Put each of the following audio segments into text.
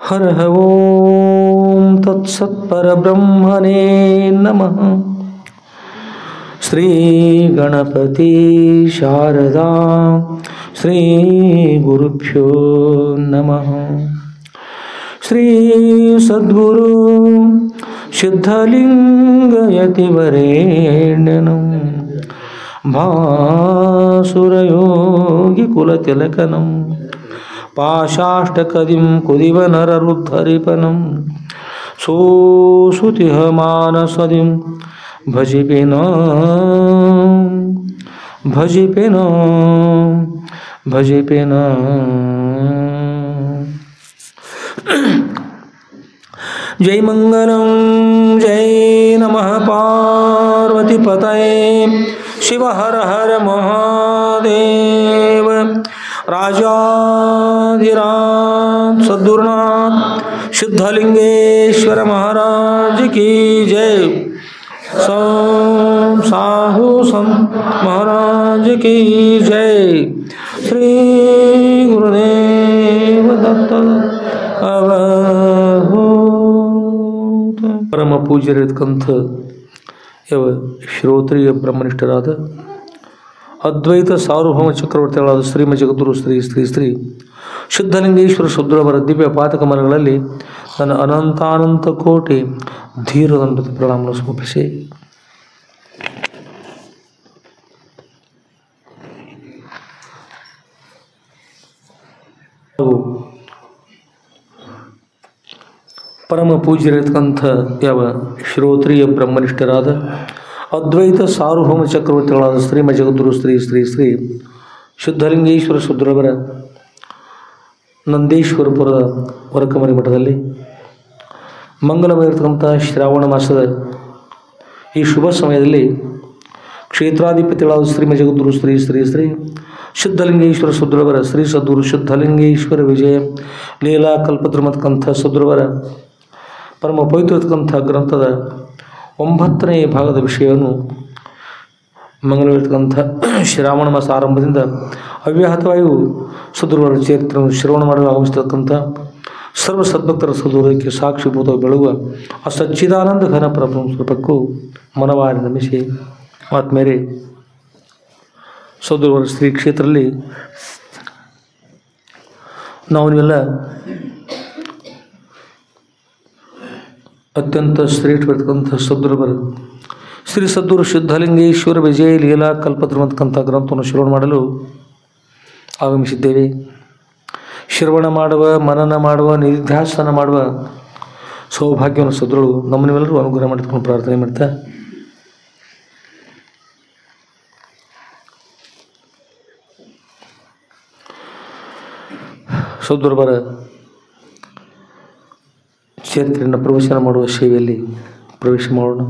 हरः ओं तत्सत्परब्रह्मणे नमः। श्री गणपति शारदा श्री गुरुभ्यो नमः। श्री सद्गुरु सिद्धलिंगयतिवरेण्यं भासुरयोगी कुलतिलकनं पाशाष्टकदिं कुदिवनररुद्धरिपनं सोऽसुतिहमानसदिं भजिपेन जय मंगलम जय नमः पार्वतीपतये शिव हर हर महादेव। राजाधिराज सद्गुरुनाथ सिद्धलिंगेश्वर महाराज की जय। साहू संत महाराज की जय। श्री गुरुदेव दत्त अवधूत परम पूज्यरिरತಕ್ಕಂಥ ಶ್ರೋತ್ರಿಯ ಬ್ರಹ್ಮನಿಷ್ಠರಾದ ಅದ್ವೈತ ಸಾರ್ವಭೌಮ ಚಕ್ರವರ್ತಿಗಳಾದ ಶ್ರೀಮ ಜಗದ್ಗುರು ಶ್ರೀ ಶ್ರೀ ಶ್ರೀ ಸಿದ್ಧಲಿಂಗೇಶ್ವರ ಶುದ್ಧರವರ ದಿವ್ಯ ಪಾತಕಮಲಗಳಲ್ಲಿ ನನ್ನ ಅನಂತಾನಂತ ಕೋಟಿ ಧೀರದಂಡ ಪ್ರಣಾಮವನ್ನು ಸಮರ್ಪಿಸಿ ಪರಮ ಪೂಜ್ಯರಿರತಕ್ಕಂಥ ಯಾವ ಶ್ರೋತ್ರಿಯ ಬ್ರಹ್ಮನಿಷ್ಠರಾದ ಅದ್ವೈತ ಸಾರ್ವಭೌಮ ಚಕ್ರವರ್ತಿಗಳಾದ ಶ್ರೀಮ ಜಗದ್ಗುರು ಶ್ರೀ ಶ್ರೀ ಶ್ರೀ ಸಿದ್ಧಲಿಂಗೇಶ್ವರ ಶುದ್ಧರವರ ನಂದೇಶ್ವರಪುರದ ವರಕಮರಿ ಮಠದಲ್ಲಿ ಮಂಗಲವಾಗಿರ್ತಕ್ಕಂಥ ಶ್ರಾವಣ ಮಾಸದ ಈ ಶುಭ ಸಮಯದಲ್ಲಿ ಕ್ಷೇತ್ರಾಧಿಪತಿಗಳಾದ ಶ್ರೀಮ ಜಗದ್ಗುರು ಶ್ರೀ ಶ್ರೀ ಶ್ರೀ ಸಿದ್ಧಲಿಂಗೇಶ್ವರ ಶುದ್ಧರವರ ಶ್ರೀ ಸದ್ಗುರು ಸಿದ್ಧಲಿಂಗೇಶ್ವರ ವಿಜಯ ಲೀಲಾ ಕಲ್ಪದ್ರುಮತಕ್ಕಂಥ ಶುದ್ಧರವರ ಪರಮ ಪವಿತ್ರತಕ್ಕಂಥ ಗ್ರಂಥದ 9ನೇ ಭಾಗದ ವಿಷಯವನ್ನು ಮಂಗಲವಾಗಿರ್ತಕ್ಕಂಥ ಶ್ರಾವಣ ಮಾಸ ಆರಂಭದಿಂದ ಅವ್ಯಾಹತವಾಯು ಶುದ್ಧರವರ ಚರಿತ್ರೆಯನ್ನು ಶ್ರವಣ ಮಾಡಲು ಆಗಮಿಸತಕ್ಕಂಥ ಸರ್ವ ಸದ್ಭಕ್ತರ ಸದ್ಗುರುಕ್ಕೆ ಸಾಕ್ಷಿಭೂತ ಬೆಳಗುವ ಆ ಸಚ್ಚಿದಾನಂದ ಘನ ಪರಬ್ರಹ್ಮ ಸ್ವರೂಪಕ್ಕೂ ಮನವಾರಿ ನಮಿಸಿ ಆತ್ಮೇರೆ ಸದ್ಗುರುವರ ಶ್ರೀ ಕ್ಷೇತ್ರದಲ್ಲಿ ನಾವು ನೀವೆಲ್ಲ ಅತ್ಯಂತ ಶ್ರೇಷ್ಠವಾಗಿರ್ತಕ್ಕಂಥ ಸದ್ಗುರುವರ ಶ್ರೀ ಸದ್ಗುರು ಸಿದ್ಧಲಿಂಗೇಶ್ವರ ವಿಜಯ ಲೀಲಾ ಕಲ್ಪದ್ರುಮತಕ್ಕಂಥ ಗ್ರಂಥವನ್ನು ಶ್ರವಣ ಮಾಡಲು ಆಗಮಿಸಿದ್ದೇವೆ. ಶ್ರವಣ ಮಾಡುವ, ಮನನ ಮಾಡುವ, ನಿಧ್ಯಾಸನ ಮಾಡುವ ಸೌಭಾಗ್ಯವನ್ನು ಸದ್ಗುರು ನಮ್ಮನ್ನೆಲ್ಲರೂ ಅನುಗ್ರಹ ಮಾಡಿಕೊಂಡು ಪ್ರಾರ್ಥನೆ ಮಾಡ್ತಾ ಸದ್ಗುರುವರ ಚರಿತ್ರೆಯನ್ನು ಪ್ರವಚನ ಮಾಡುವ ಸೇವೆಯಲ್ಲಿ ಪ್ರವೇಶ ಮಾಡೋಣ.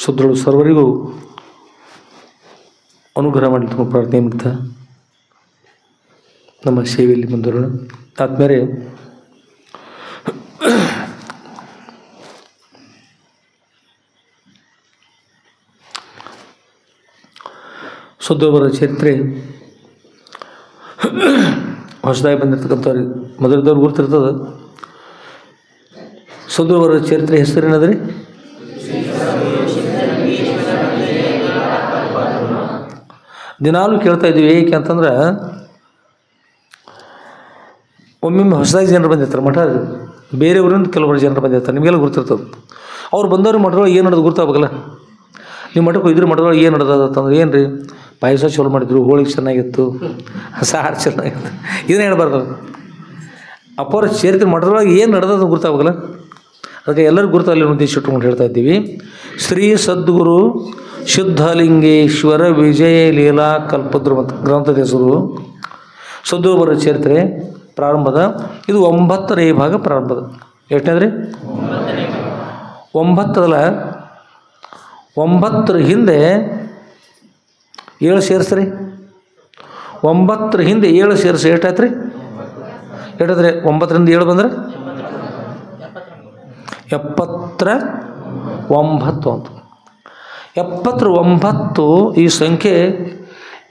ಸದ್ಗುರು ಸರ್ವರಿಗೂ ಅನುಗ್ರಹ ಮಾಡಲಿಕ್ಕೆ ಪ್ರಾರ್ಥನೆ ಮಾಡ್ತಾ ನಮ್ಮ ಸೇವೆಯಲ್ಲಿ ಮುಂದುವರೋಣ. ಆದ್ಮೇಲೆ ಸದ್ಗುರುವರ ಚರಿತ್ರೆ ಹೊಸದಾಗಿ ಬಂದಿರತಕ್ಕಂಥವ್ರಿಗೆ ಮೊದಲಿದ್ದವ್ರು ಗುರ್ತಿರ್ತದೆ. ಸದ್ಗುರುವರ ಚರಿತ್ರೆ ಹೆಸರೇನದ್ರಿ? ದಿನಾಲೂ ಕೇಳ್ತಾ ಇದ್ದೀವಿ. ಏಕೆ ಅಂತಂದ್ರೆ ಒಮ್ಮೊಮ್ಮೆ ಹೊಸದಾಗಿ ಜನರು ಬಂದಿರ್ತಾರೆ ಮಠ, ಬೇರೆ ಊರಿಂದ ಕೆಲವರು ಜನರು ಬಂದಿರ್ತಾರೆ, ನಿಮಗೆಲ್ಲ ಗುರ್ತಿರ್ತದೆ. ಅವ್ರು ಬಂದವ್ರಿಗೆ ಮಠದೊಳಗೆ ಏನು ನಡೆದು ಗುರ್ತಾಗಬೇಕಲ್ಲ. ನಿಮ್ಮ ಮಠಕ್ಕೆ ಹೋಗಿದ್ರೆ ಮಠದೊಳಗೆ ಏನು ನಡೆದತ್ತಂದ್ರೆ ಏನು ರೀ, ಪಾಯಸ ಚಲೋ ಮಾಡಿದ್ರು, ಹೋಳಿಗೆ ಚೆನ್ನಾಗಿತ್ತು, ಸಾರು ಚೆನ್ನಾಗಿತ್ತು, ಇದನ್ನ ಹೇಳ್ಬಾರ್ದು. ಅಪ್ಪವ್ರ ಚರಿತ್ರೆ ಮಠದೊಳಗೆ ಏನು ನಡೆದದು ಗುರ್ತಾಗಬೇಕಲ್ಲ. ಅದಕ್ಕೆ ಎಲ್ಲರಿಗೂ ಗುರುತಲ್ಲಿ ಉದ್ದೇಶ ಇಟ್ಕೊಂಡು ಹೇಳ್ತಾ ಇದ್ದೀವಿ. ಶ್ರೀ ಸದ್ಗುರು ಸಿದ್ಧಲಿಂಗೇಶ್ವರ ವಿಜಯ ಲೀಲಾ ಕಲ್ಪದ್ರುಮತ ಗ್ರಂಥದ ಹೆಸರು ಸದ್ಗುರುವರ ಚರಿತ್ರೆ ಪ್ರಾರಂಭದ. ಇದು 9ನೇ ಭಾಗ ಪ್ರಾರಂಭದ. ಎಷ್ಟನೇದ್ರಿ? 9 9 ಹಿಂದೆ 7 ಸೇರಿಸ್ರಿ. 9 ಹಿಂದೆ 7 ಸೇರಿಸಿ ಎಷ್ಟಾಯ್ತು ರೀ? ಎಷ್ಟಾಯ್ತು? 9ರಿಂದ 7 ಬಂದ್ರೆ 79 ಅಂತ. 79 ಈ ಸಂಖ್ಯೆ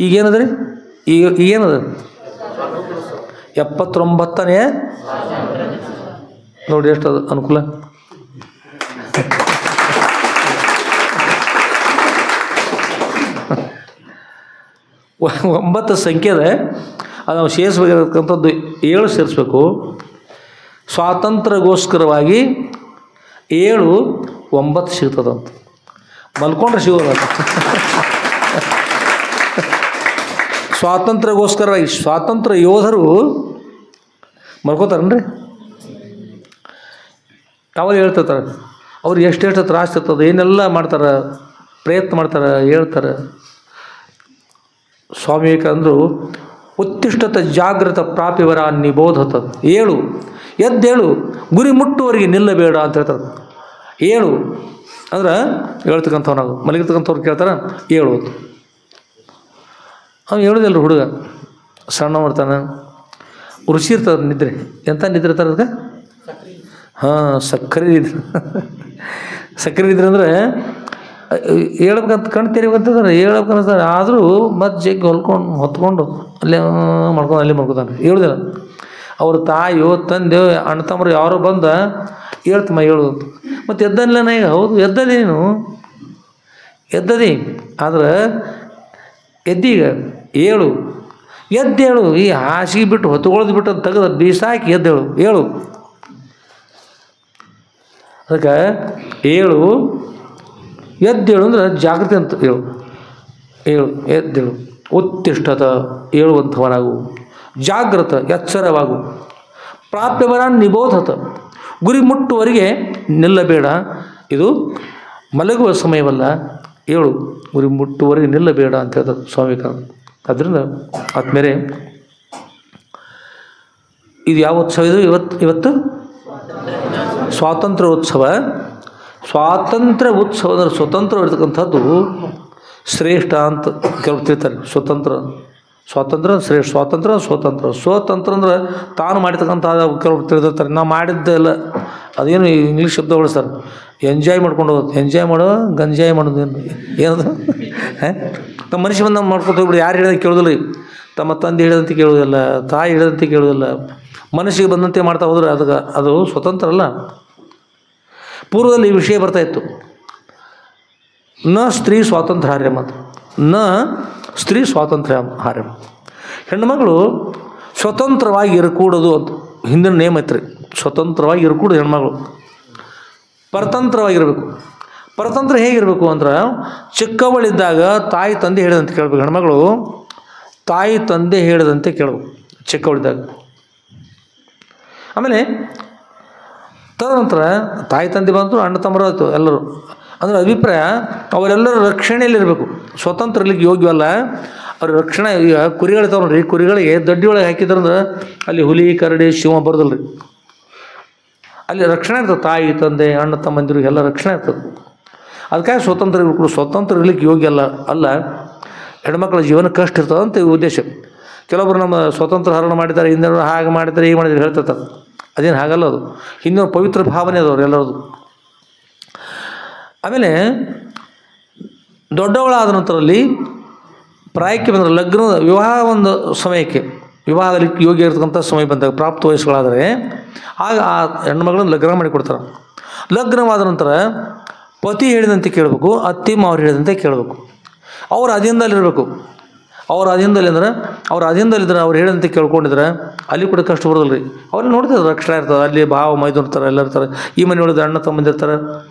ಈಗೇನದ ರೀ? ಈಗ ಏನದ? 79ನೇ ನೋಡಿ ಎಷ್ಟು ಅದು ಅನುಕೂಲ. ಒಂಬತ್ತು ಸಂಖ್ಯೆ ಅದ, ಅದು ನಾವು ಸೇರಿಸ್ಬೇಕಿರತಕ್ಕಂಥದ್ದು 7 ಸೇರಿಸ್ಬೇಕು. ಸ್ವಾತಂತ್ರ್ಯಕ್ಕೋಸ್ಕರವಾಗಿ 7 9 ಸಿಗ್ತದಂತ, ಮಲ್ಕೊಂಡ್ರೆ ಸಿಗೋಲ್ಲ. ಸ್ವಾತಂತ್ರ್ಯಕ್ಕೋಸ್ಕರವಾಗಿ ಸ್ವಾತಂತ್ರ್ಯ ಯೋಧರು ಮಲ್ಕೋತಾರನ್ರಿ. ಅವಾಗ ಹೇಳ್ತಿರ್ತಾರೆ ಅವ್ರು ಎಷ್ಟೆಷ್ಟು ತ್ರಾಸ ಇರ್ತದೆ, ಏನೆಲ್ಲ ಮಾಡ್ತಾರೆ, ಪ್ರಯತ್ನ ಮಾಡ್ತಾರೆ, ಹೇಳ್ತಾರೆ. ಸ್ವಾಮಿ ವಿವೇಕಾನಂದರು ಉತ್ತಿಷ್ಠತ ಜಾಗೃತ ಪ್ರಾಪಿವರ ನಿಬೋಧತ, 7 ಎದ್ದೇಳು, ಗುರಿ ಮುಟ್ಟುವವರೆಗೆ ನಿಲ್ಲಬೇಡ ಅಂತ ಹೇಳ್ತಾರೆ. 7 ಅಂದ್ರೆ ಹೇಳ್ತಕ್ಕಂಥವ್, ನಾವು ಮಲಗಿರ್ತಕ್ಕಂಥವ್ರು ಕೇಳ್ತಾರೆ 7 ಅಂತ. ಅವ್ನು ಹೇಳೋದಿಲ್ಲ ಹುಡುಗ, ಸಣ್ಣ ಮಾಡ್ತಾನೆ, ರುಚಿ ಇರ್ತದೆ ನಿದ್ರೆ. ಎಂಥ ನಿದ್ರೆ ಇರ್ತಾರೆ ಅದಕ್ಕೆ? ಹಾಂ, ಸಕ್ಕರೆ ನಿದ್ರೆ. ಸಕ್ಕರೆ ನಿದ್ರೆ ಅಂದರೆ ಹೇಳ್ಬೇಕಂತ ಕಣ್ಣು ತೆರಿಬೇಕಂತಂದ್ರೆ ಹೇಳ್ಬೇಕಂತಾರೆ, ಆದರೂ ಮತ್ತೆ ಜಗ್ಗಿ ಹೊತ್ಕೊಂಡು ಅಲ್ಲೇ ಮಾಡ್ಕೊಂಡು ಅಲ್ಲೇ ಮಾಡ್ಕೊತಾನೆ, ಹೇಳುದಿಲ್ಲ. ಅವ್ರ ತಾಯಿಯೋ ತಂದೆಯೋ ಅಣ್ಣ ತಮ್ಮರು ಯಾರೋ ಬಂದ ಹೇಳ್ತಮ್ಮ ಹೇಳೋದು ಅಂತ. ಮತ್ತು ಎದ್ದಲ್ಲ ಈಗ, ಹೌದು ಎದ್ದದಿ, ನೀನು ಎದ್ದದಿ, ಆದ್ರೆ ಎದ್ದೀಗ 7 ಎದ್ದೇಳು. ಈ ಹಾಸಿಗೆ ಬಿಟ್ಟು ಹೊತ್ಕೊಳ್ಳೋದು ಬಿಟ್ಟು ಅದು ತೆಗೆದು ಬೀಸಾಕಿ ಎದ್ದೇಳು, 7. ಅದಕ್ಕೆ 7 ಎದ್ದೇಳು ಅಂದ್ರೆ ಜಾಗೃತಿ ಅಂತ. 7 ಎದ್ದೇಳು, ಉತ್ತಿಷ್ಠತ ಏಳುವಂಥವನಾಗು, ಜಾಗೃತ ಎಚ್ಚರವಾಗು, ಪ್ರಾಪ್ಯವರ ನಿಬೋಧತ ಗುರಿ ಮುಟ್ಟುವರೆಗೆ ನಿಲ್ಲಬೇಡ. ಇದು ಮಲಗುವ ಸಮಯವಲ್ಲ, 7 ಗುರಿ ಮುಟ್ಟುವರೆಗೆ ನಿಲ್ಲಬೇಡ ಅಂತ ಹೇಳ್ತಾರೆ ಸ್ವಾಮಿ ವಿವೇಕಾನಂದ. ಅದರಿಂದ ಆದ್ಮೇಲೆ ಇದು ಯಾವ ಉತ್ಸವ ಇದು? ಇವತ್ತು ಸ್ವಾತಂತ್ರ್ಯೋತ್ಸವ. ಸ್ವಾತಂತ್ರ್ಯ ಉತ್ಸವ ಅಂದರೆ ಸ್ವತಂತ್ರವಿರ್ತಕ್ಕಂಥದ್ದು ಶ್ರೇಷ್ಠ ಅಂತ ಕೆಲವು ತಿಳ್ತಾರೆ. ಸ್ವಾತಂತ್ರ್ಯ ಶ್ರೇಷ್ಠ, ಸ್ವತಂತ್ರ ಅಂದ್ರೆ ತಾನು ಮಾಡಿರ್ತಕ್ಕಂಥ ಕೆಲವರು ತಿಳಿದಿರ್ತಾರೆ. ನಾವು ಮಾಡಿದ್ದೆಲ್ಲ ಅದೇನು ಇಂಗ್ಲೀಷ್ ಶಬ್ದ ಬಳಸ್ತಾರೆ, ಎಂಜಾಯ್ ಮಾಡ್ಕೊಂಡು ಹೋಗೋದು. ಎಂಜಾಯ್ ಮಾಡೋ ಗಂಜಾಯ್ ಮಾಡೋದು ಏನದು? ನಮ್ಮ ಮನುಷ್ಯ ಬಂದು ನಾವು ಮಾಡ್ಕೊತ ಹೋಗ್ಬಿಡಿ. ಯಾರು ಹೇಳಿದಂತೆ ಕೇಳೋದಿಲ್ಲ ರೀ, ತಮ್ಮ ತಂದೆ ಹೇಳಿದಂತೆ ಕೇಳೋದಿಲ್ಲ, ತಾಯಿ ಹೇಳಿದಂತೆ ಕೇಳೋದಿಲ್ಲ, ಮನಸ್ಸಿಗೆ ಬಂದಂತೆ ಮಾಡ್ತಾ ಹೋದ್ರೆ ಅದು ಸ್ವತಂತ್ರ ಅಲ್ಲ. ಪೂರ್ವದಲ್ಲಿ ಈ ವಿಷಯ ಬರ್ತಾಯಿತ್ತು, ನ ಸ್ತ್ರೀ ಸ್ವಾತಂತ್ರ್ಯ ಹಾರ್ಯಮ, ನ ಸ್ತ್ರೀ ಸ್ವಾತಂತ್ರ್ಯ ಹಾರ್ಯಮ. ಹೆಣ್ಣುಮಗಳು ಸ್ವತಂತ್ರವಾಗಿ ಇರಕೂಡೋದು ಅಂತ ಹಿಂದಿನ ನೇಮ ಐತ್ರಿ. ಸ್ವತಂತ್ರವಾಗಿ ಇರಕೂಡದು ಹೆಣ್ಮಗಳು, ಪರತಂತ್ರವಾಗಿರಬೇಕು. ಪರತಂತ್ರ ಹೇಗಿರಬೇಕು ಅಂದ್ರೆ, ಚಿಕ್ಕವಳಿದ್ದಾಗ ತಾಯಿ ತಂದೆ ಹೇಳಿದಂತೆ ಕೇಳಬೇಕು. ಹೆಣ್ಮಗಳು ತಾಯಿ ತಂದೆ ಹೇಳಿದಂತೆ ಕೇಳಬೇಕು ಚಿಕ್ಕವಳಿದ್ದಾಗ. ಆಮೇಲೆ ತದನಂತರ ತಾಯಿ ತಂದೆ ಬಂತು, ಅಣ್ಣ ತಮ್ಮರು ಆಯಿತು ಎಲ್ಲರೂ. ಅಂದರೆ ಅಭಿಪ್ರಾಯ ಅವರೆಲ್ಲರೂ ರಕ್ಷಣೆಯಲ್ಲಿರಬೇಕು. ಸ್ವತಂತ್ರ ಇರ್ಲಿಕ್ಕೆ ಯೋಗ್ಯವಲ್ಲ ಅವ್ರ ರಕ್ಷಣೆ. ಈಗ ಕುರಿಗಳಿರ್ತಾವೆ ನೋಡ್ರಿ, ಕುರಿಗಳಿಗೆ ದೊಡ್ಡಿ ಒಳಗೆ ಹಾಕಿದ್ರಂದ್ರೆ ಅಲ್ಲಿ ಹುಲಿ ಕರಡಿ ಸಿಂಹ ಬರೋದಿಲ್ಲ ರೀ. ಅಲ್ಲಿ ರಕ್ಷಣೆ ಇರ್ತದೆ, ತಾಯಿ ತಂದೆ ಅಣ್ಣ ತಮ್ಮಂದಿರಿಗೆ ಎಲ್ಲ ರಕ್ಷಣೆ ಇರ್ತದೆ. ಅದಕ್ಕಾಗಿ ಸ್ವತಂತ್ರ ಇರಬೇಕು. ಸ್ವತಂತ್ರ ಇರ್ಲಿಕ್ಕೆ ಯೋಗ್ಯ ಅಲ್ಲ, ಹೆಣ್ಮಕ್ಳ ಜೀವನ ಕಷ್ಟ ಇರ್ತದೆ ಅಂತ ಉದ್ದೇಶ. ಕೆಲವೊಬ್ರು ನಮ್ಮ ಸ್ವತಂತ್ರ ಹರಣ ಮಾಡಿದ್ದಾರೆ, ಹಿಂದೆ ಹಾಗೆ ಮಾಡಿದ್ದಾರೆ, ಹೀಗೆ ಮಾಡಿದ್ರೆ ಹೇಳ್ತಿರ್ತಾರೆ. ಅದೇನು ಹಾಗಲ್ಲ, ಅದು ಹಿಂದಿನ ಪವಿತ್ರ ಭಾವನೆ ಅದವ್ರು ಎಲ್ಲರದು. ಆಮೇಲೆ ದೊಡ್ಡವಳಾದ ನಂತರದಲ್ಲಿ ಪ್ರಾಯಕ್ಕೆ ಬಂದರೆ ವಿವಾಹ ಒಂದು ಸಮಯಕ್ಕೆ, ವಿವಾಹದಲ್ಲಿ ಯೋಗ್ಯ ಇರ್ತಕ್ಕಂಥ ಸಮಯ ಬಂದಾಗ ಪ್ರಾಪ್ತ ವಯಸ್ಸುಗಳಾದರೆ ಆಗ ಆ ಹೆಣ್ಮಗಳನ್ನು ಲಗ್ನ ಮಾಡಿಕೊಡ್ತಾರೆ. ಲಗ್ನವಾದ ನಂತರ ಪತಿ ಹೇಳಿದಂತೆ ಕೇಳಬೇಕು, ಅತ್ತಿ ಮಾವರು ಹೇಳಿದಂತೆ ಕೇಳಬೇಕು. ಅವ್ರ ಅಧೀನದಲ್ಲಿರಬೇಕು. ಅವ್ರ ಅಧೀನದಲ್ಲಿ ಅವ್ರು ಹೇಳಿದಂತೆ ಕೇಳ್ಕೊಂಡಿದ್ರೆ ಅಲ್ಲಿ ಕೂಡ ಕಷ್ಟ ಬರೋದಿಲ್ಲ ರೀ. ಅವ್ರಿಗೆ ನೋಡ್ತಿದ್ರು ರಕ್ಷಣೆ ಇರ್ತದೆ. ಅಲ್ಲಿ ಭಾವ ಮೈದು ಇರ್ತಾರೆ, ಎಲ್ಲ ಇರ್ತಾರೆ. ಈ ಮನೆ ಒಳಗೆ ಅಣ್ಣ ತಮ್ಮಂದಿರ್ತಾರೆ,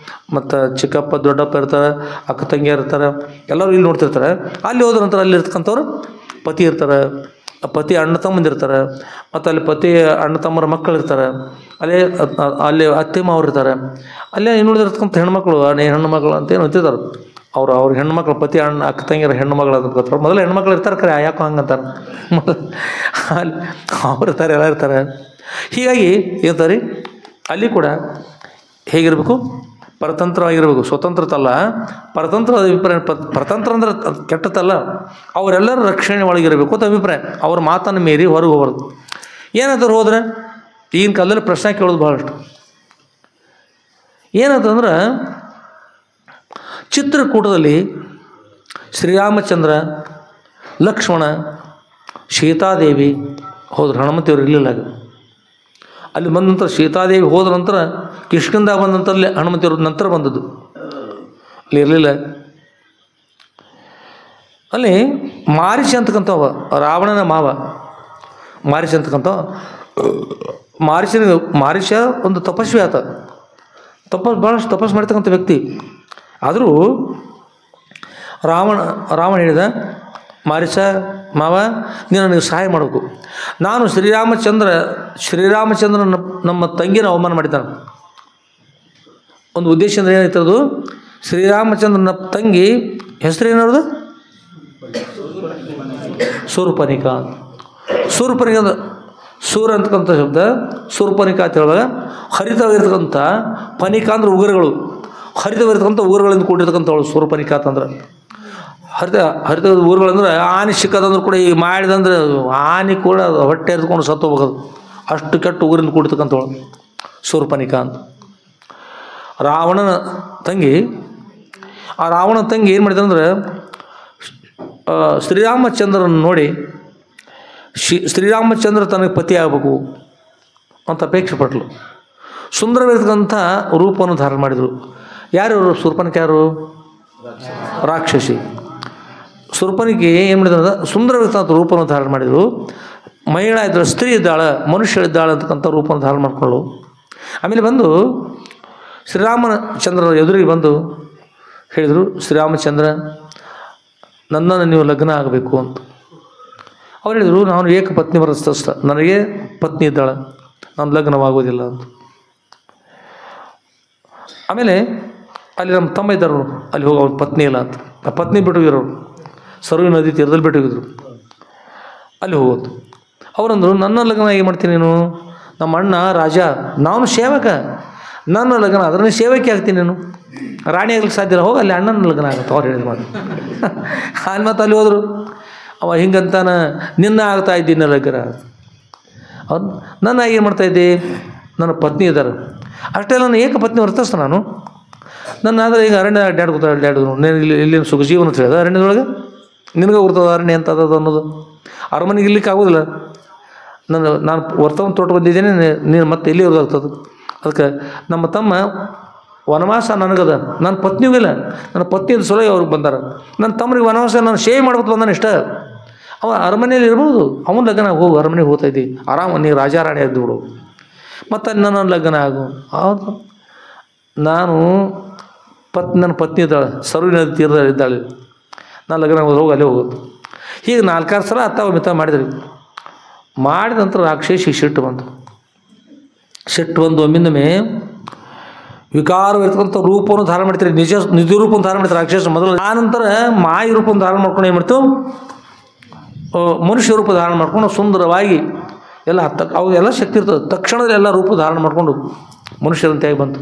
ಮತ್ತು ಚಿಕ್ಕಪ್ಪ ದೊಡ್ಡಪ್ಪ ಇರ್ತಾರೆ, ಅಕ್ಕ ತಂಗಿಯರು ಇರ್ತಾರೆ, ಎಲ್ಲರೂ ಇಲ್ಲಿ ನೋಡ್ತಿರ್ತಾರೆ. ಅಲ್ಲಿ ಹೋದ ನಂತರ ಅಲ್ಲಿ ಇರ್ತಕ್ಕಂಥವ್ರು ಪತಿ ಇರ್ತಾರೆ, ಪತಿ ಅಣ್ಣ ತಮ್ಮಂದಿರ್ತಾರೆ, ಮತ್ತು ಅಲ್ಲಿ ಪತಿ ಅಣ್ಣ ತಮ್ಮರ ಮಕ್ಕಳು ಇರ್ತಾರೆ, ಅಲ್ಲಿ ಅತ್ತೆ ಮಾವರು ಇರ್ತಾರೆ. ಅಲ್ಲೇ ಇನ್ನುಳಿದಿರ್ತಕ್ಕಂಥ ಹೆಣ್ಮಕ್ಳು ಹೆಣ್ಣು ಮಕ್ಕಳು ಅಂತೇನು ಅಂತಿದ್ದಾರೆ. ಅವ್ರ ಹೆಣ್ಮಕ್ಳು ಪತಿ ಅಕ್ಕ ತಂಗಿಯರ ಹೆಣ್ಣು ಮಗಳು ಅಂತ ಗೊತ್ತಾರೆ. ಮೊದಲು ಹೆಣ್ಮಕ್ಳು ಇರ್ತಾರೆ, ಕರೆ ಯಾಕೋ ಹಂಗಂತಾರೆ. ಅಲ್ಲಿ ಅವ್ರು ಇರ್ತಾರೆ, ಎಲ್ಲ ಇರ್ತಾರೆ. ಹೀಗಾಗಿ ಇರ್ತಾರೆ. ಅಲ್ಲಿ ಕೂಡ ಹೇಗಿರಬೇಕು? ಪರತಂತ್ರವಾಗಿರಬೇಕು. ಸ್ವತಂತ್ರತಲ್ಲ, ಪರತಂತ್ರ ಅಭಿಪ್ರಾಯ. ಪರತಂತ್ರ ಅಂದ್ರೆ ಕೆಟ್ಟತಲ್ಲ, ಅವರೆಲ್ಲರೂ ರಕ್ಷಣೆ ಒಳಗಿರಬೇಕು ಅಂತ ಅಭಿಪ್ರಾಯ. ಅವ್ರ ಮಾತನ್ನು ಮೀರಿ ಹೊರಗೆ ಹೋಗ್ಬಾರ್ದು. ಏನಾದ್ರು ಹೋದ್ರೆ ಈಗಿನ ಕಾಲದಲ್ಲಿ ಪ್ರಶ್ನೆ ಕೇಳೋದು ಭಾಳಷ್ಟು. ಏನಂತಂದ್ರೆ, ಚಿತ್ರಕೂಟದಲ್ಲಿ ಶ್ರೀರಾಮಚಂದ್ರ, ಲಕ್ಷ್ಮಣ, ಸೀತಾದೇವಿ ಹೋದ್ರು, ಹನುಮಂತೇವರು ಇರಲಿಲ್ಲ. ಅಲ್ಲಿ ಬಂದ ನಂತರ ಸೀತಾದೇವಿ ಹೋದ ನಂತರ ಕಿಷ್ಕಿಂದ ಬಂದ ನಂತರ ಅಲ್ಲಿ ಹನುಮಂತಿಯವ್ರ ನಂತರ ಬಂದದ್ದು, ಅಲ್ಲಿ ಇರಲಿಲ್ಲ. ಅಲ್ಲಿ ಮಾರೀಚ ಅಂತಕ್ಕಂಥವ ರಾವಣನ ಮಾವ ಮಾರೀಚ ಅಂತಕ್ಕಂಥ ಮಾರೀಚ ಒಂದು ತಪಸ್ವಿ ಆತ, ಭಾಳಷ್ಟು ತಪಸ್ಸು ಮಾಡ್ತಕ್ಕಂಥ ವ್ಯಕ್ತಿ. ಆದರೂ ರಾವಣ ಹೇಳಿದ, ಮಾರೀಚ ಮಾವ ನೀನು ನನಗೆ ಸಹಾಯ ಮಾಡಬೇಕು. ನಾನು ಶ್ರೀರಾಮಚಂದ್ರ ನಮ್ಮ ತಂಗಿನ ಅವಮಾನ ಮಾಡಿದ್ದಾನೆ. ಒಂದು ಉದ್ದೇಶ ಅಂದರೆ ಏನಾಯ್ತದು, ಶ್ರೀರಾಮಚಂದ್ರನ ತಂಗಿ ಹೆಸರು ಏನದು, ಶೂರ್ಪಣಿಕಾ. ಶೂರ್ಪಣಿಕ ಅಂದ್ರೆ ಸೂರ್ ಅಂತಕ್ಕಂಥ ಶಬ್ದ, ಶೂರ್ಪಣಿಕಾ ಅಂತ ಹೇಳುವಾಗ ಹರಿತವಾಗಿರ್ತಕ್ಕಂಥ, ಪನಿಕಾ ಅಂದ್ರೆ ಉಗುರುಗಳು, ಹರಿತವಾಗಿರ್ತಕ್ಕಂಥ ಉಗುರುಗಳಿಂದ ಕೂಡಿರ್ತಕ್ಕಂಥವಳು ಶೂರ್ಪಣಿಕಾ ಅಂತಂದ್ರೆ. ಹರಿತ ಊರುಗಳಂದ್ರೆ ಆನೆ ಸಿಕ್ಕದಂದ್ರೆ ಕೂಡ ಈಗ ಮಾಡಿದಂದ್ರೆ ಆನೆ ಕೂಡ ಹೊಟ್ಟೆ ಎರ್ಕೊಂಡು ಸತ್ತು ಹೋಗೋದು, ಅಷ್ಟು ಕೆಟ್ಟ ಊರಿಂದ ಕೂಡಿರ್ತಕ್ಕಂಥವಳು ಶೂರ್ಪಣಿಕಾ ಅಂತ. ರಾವಣನ ತಂಗಿ. ಆ ರಾವಣನ ತಂಗಿ ಏನು ಮಾಡಿದಂದ್ರೆ ಶ್ರೀರಾಮಚಂದ್ರನ ನೋಡಿ ಶ್ರೀರಾಮಚಂದ್ರ ತನಗೆ ಪತಿ ಆಗಬೇಕು ಅಂತ ಅಪೇಕ್ಷೆ ಪಟ್ಟಳು. ಸುಂದರವಿರ್ತಕ್ಕಂಥ ರೂಪವನ್ನು ಧಾರಣ ಮಾಡಿದರು. ಯಾರು ಶೂರ್ಪಣಿಕೆ? ಯಾರು? ರಾಕ್ಷಸಿ. ಶೂರ್ಪಣಿಕೆ ಏನು ಮಾಡಿದ್ರೆ ಸುಂದರವಿರ್ತಕ್ಕಂಥ ರೂಪವನ್ನು ಧಾರಣ ಮಾಡಿದರು. ಮಹಿಳಾ ಇದ್ದಾಳೆ, ಸ್ತ್ರೀ ಇದ್ದಾಳೆ, ಮನುಷ್ಯಳಿದ್ದಾಳೆ ಅಂತಕ್ಕಂಥ ರೂಪವನ್ನು ಧಾರಣ ಮಾಡಿಕೊಳ್ಳು. ಆಮೇಲೆ ಬಂದು ಶ್ರೀರಾಮಚಂದ್ರರ ಎದುರಿಗೆ ಬಂದು ಹೇಳಿದರು, ಶ್ರೀರಾಮಚಂದ್ರ ನನ್ನನ್ನು ನೀವು ಲಗ್ನ ಆಗಬೇಕು ಅಂತ. ಅವ್ರು ಹೇಳಿದರು, ನಾನು ಏಕಪತ್ನಿ ವ್ರತಸ್ಥ, ನನಗೆ ಪತ್ನಿ ಇದ್ದಾಳೆ, ನಾನು ಲಗ್ನವಾಗೋದಿಲ್ಲ ಅಂತ. ಆಮೇಲೆ ಅಲ್ಲಿ ನಮ್ಮ ತಮ್ಮ ಇದ್ದರು, ಅಲ್ಲಿ ಹೋಗಿ ಅವ್ರ ಪತ್ನಿ ಇಲ್ಲ ಅಂತ. ಆ ಪತ್ನಿ ಬಿಟ್ಟೋಗಿರೋರು ಸರಯೂ ನದಿ ತೀರದಲ್ಲಿ ಬಿಟ್ಟೋಗಿದ್ರು. ಅಲ್ಲಿ ಹೋಗೋದು. ಅವರಂದರು, ನನ್ನ ಲಗ್ನ ಹೇಗೆ ಮಾಡ್ತೀನಿ ನೀನು? ನಮ್ಮ ಅಣ್ಣ ರಾಜ, ನಾನು ಸೇವಕ, ನನ್ನ ಲಗ್ನ ಅದರಲ್ಲಿ ಸೇವಕಿ ಆಗ್ತೀನಿ, ನೀನು ರಾಣಿ ಆಗ್ಲಿಕ್ಕೆ ಸಾಧ್ಯ ಇಲ್ಲ, ಹೋಗಿ ಅಲ್ಲಿ ಅಣ್ಣನ ಲಗ್ನ ಆಗುತ್ತೆ. ಅವ್ರು ಹೇಳಿದ ಮಾತು. ಅಲ್ಲಿ ಮತ್ತು ಅಲ್ಲಿ ಹೋದರು. ಅವ ಹಿಂಗಂತಾನ, ನಿನ್ನ ಆಗ್ತಾ ಇದ್ದೀನಿ ಲಗ್ನ. ಅವ್ರು ನನ್ನ ಏನು ಮಾಡ್ತಾಯಿದ್ದೆ, ನನ್ನ ಪತ್ನಿ ಇದ್ದಾರೆ ಅಷ್ಟೇ, ನಾನು ಏಕಪತ್ನಿ ವರ್ತಿಸ್ತ ನಾನು. ನನ್ನ ಆದರೆ ಈಗ ಅರಣ್ಯ ಅಡ್ಡಾಡಿದ್ರು, ನೀನು ಇಲ್ಲಿನ ಸುಖ ಜೀವನ ಅಂತ ಹೇಳಿದ ಅರಣ್ಯದೊಳಗೆ ನಿನಗೆ ಗುರ್ತದ ಅರಣ್ಯ ಅಂತ ಅದದು ಅನ್ನೋದು. ಅರಮನೆಗೆ ಇರ್ಲಿಕ್ಕೆ ಆಗೋದಿಲ್ಲ. ನಾನು ವರ್ತವನ್ನು ತೊಟ್ಟು ಬಂದಿದ್ದೇನೆ, ನೀನು ಮತ್ತೆ ಎಲ್ಲಿ ಇರೋದಾಗ್ತದೆ. ಅದಕ್ಕೆ ನಮ್ಮ ತಮ್ಮ ವನವಾಸ ನನಗದ, ನನ್ನ ಪತ್ನಿಗಿಲ್ಲ, ನನ್ನ ಪತ್ನಿದ ಸಲುವಾಗಿ ಅವ್ರಿಗೆ ಬಂದಾರ. ನನ್ನ ತಮ್ಮರಿಗೆ ವನವಾಸ ನಾನು ಸೇವೆ ಮಾಡ್ಬೇಕು ಬಂದಾನೆ ಇಷ್ಟ. ಅವ ಅರಮನೆಯಲ್ಲಿ ಇರ್ಬೋದು, ಅವನ ಲಗ್ನ ಹೋಗು, ಅರಮನೆಗೆ ಹೋಗ್ತಾಯಿದ್ದಿ ಆರಾಮ, ನೀ ರಾಜಾರಾಣಿ ಎದ್ದು ಬಿಡು, ಮತ್ತು ನನ್ನ ಲಗ್ನ ಆಗು. ಹೌದು, ನಾನು ನನ್ನ ಪತ್ನಿ ಇದ್ದಾಳೆ, ಸರಯೂ ನದಿ ತೀರದಲ್ಲಿ ಇದ್ದಾಳೆ, ನಾನು ಲಗ್ನ ಹೋಗಿ ಅಲ್ಲೇ ಹೋಗೋದು. ಹೀಗೆ 4-6 ಸಲ ಅತ್ತಾವ ಮಿತ ಮಾಡಿದ್ರಿ. ಮಾಡಿದ ನಂತರ ರಾಕ್ಷಸಿ ಸಿಟ್ಟು ಬಂತು. ಸಿಟ್ಟು ಬಂದು ಒಮ್ಮಿಂದೊಮ್ಮೆ ವಿಕಾರವಿರ್ತಕ್ಕಂಥ ರೂಪವನ್ನು ಧಾರಣ ಮಾಡ್ತಾರೆ, ನಿಜ ರೂಪವನ್ನು ಧಾರಣ ಮಾಡ್ತಾರೆ ರಾಕ್ಷಸ ಮೊದಲು. ಆ ನಂತರ ಮಾಯಿ ರೂಪವನ್ನು ಧಾರಣ ಮಾಡ್ಕೊಂಡು ಏನು ಮಾಡ್ತು, ಮನುಷ್ಯ ರೂಪ ಧಾರಣ ಮಾಡ್ಕೊಂಡು ಸುಂದರವಾಗಿ ಎಲ್ಲ ಅವೆಲ್ಲ ಶಕ್ತಿ ಇರ್ತದೆ. ತಕ್ಷಣದಲ್ಲಿ ಎಲ್ಲ ರೂಪ ಧಾರಣ ಮಾಡಿಕೊಂಡು ಮನುಷ್ಯರಂತೆಯಾಗಿ ಬಂತು.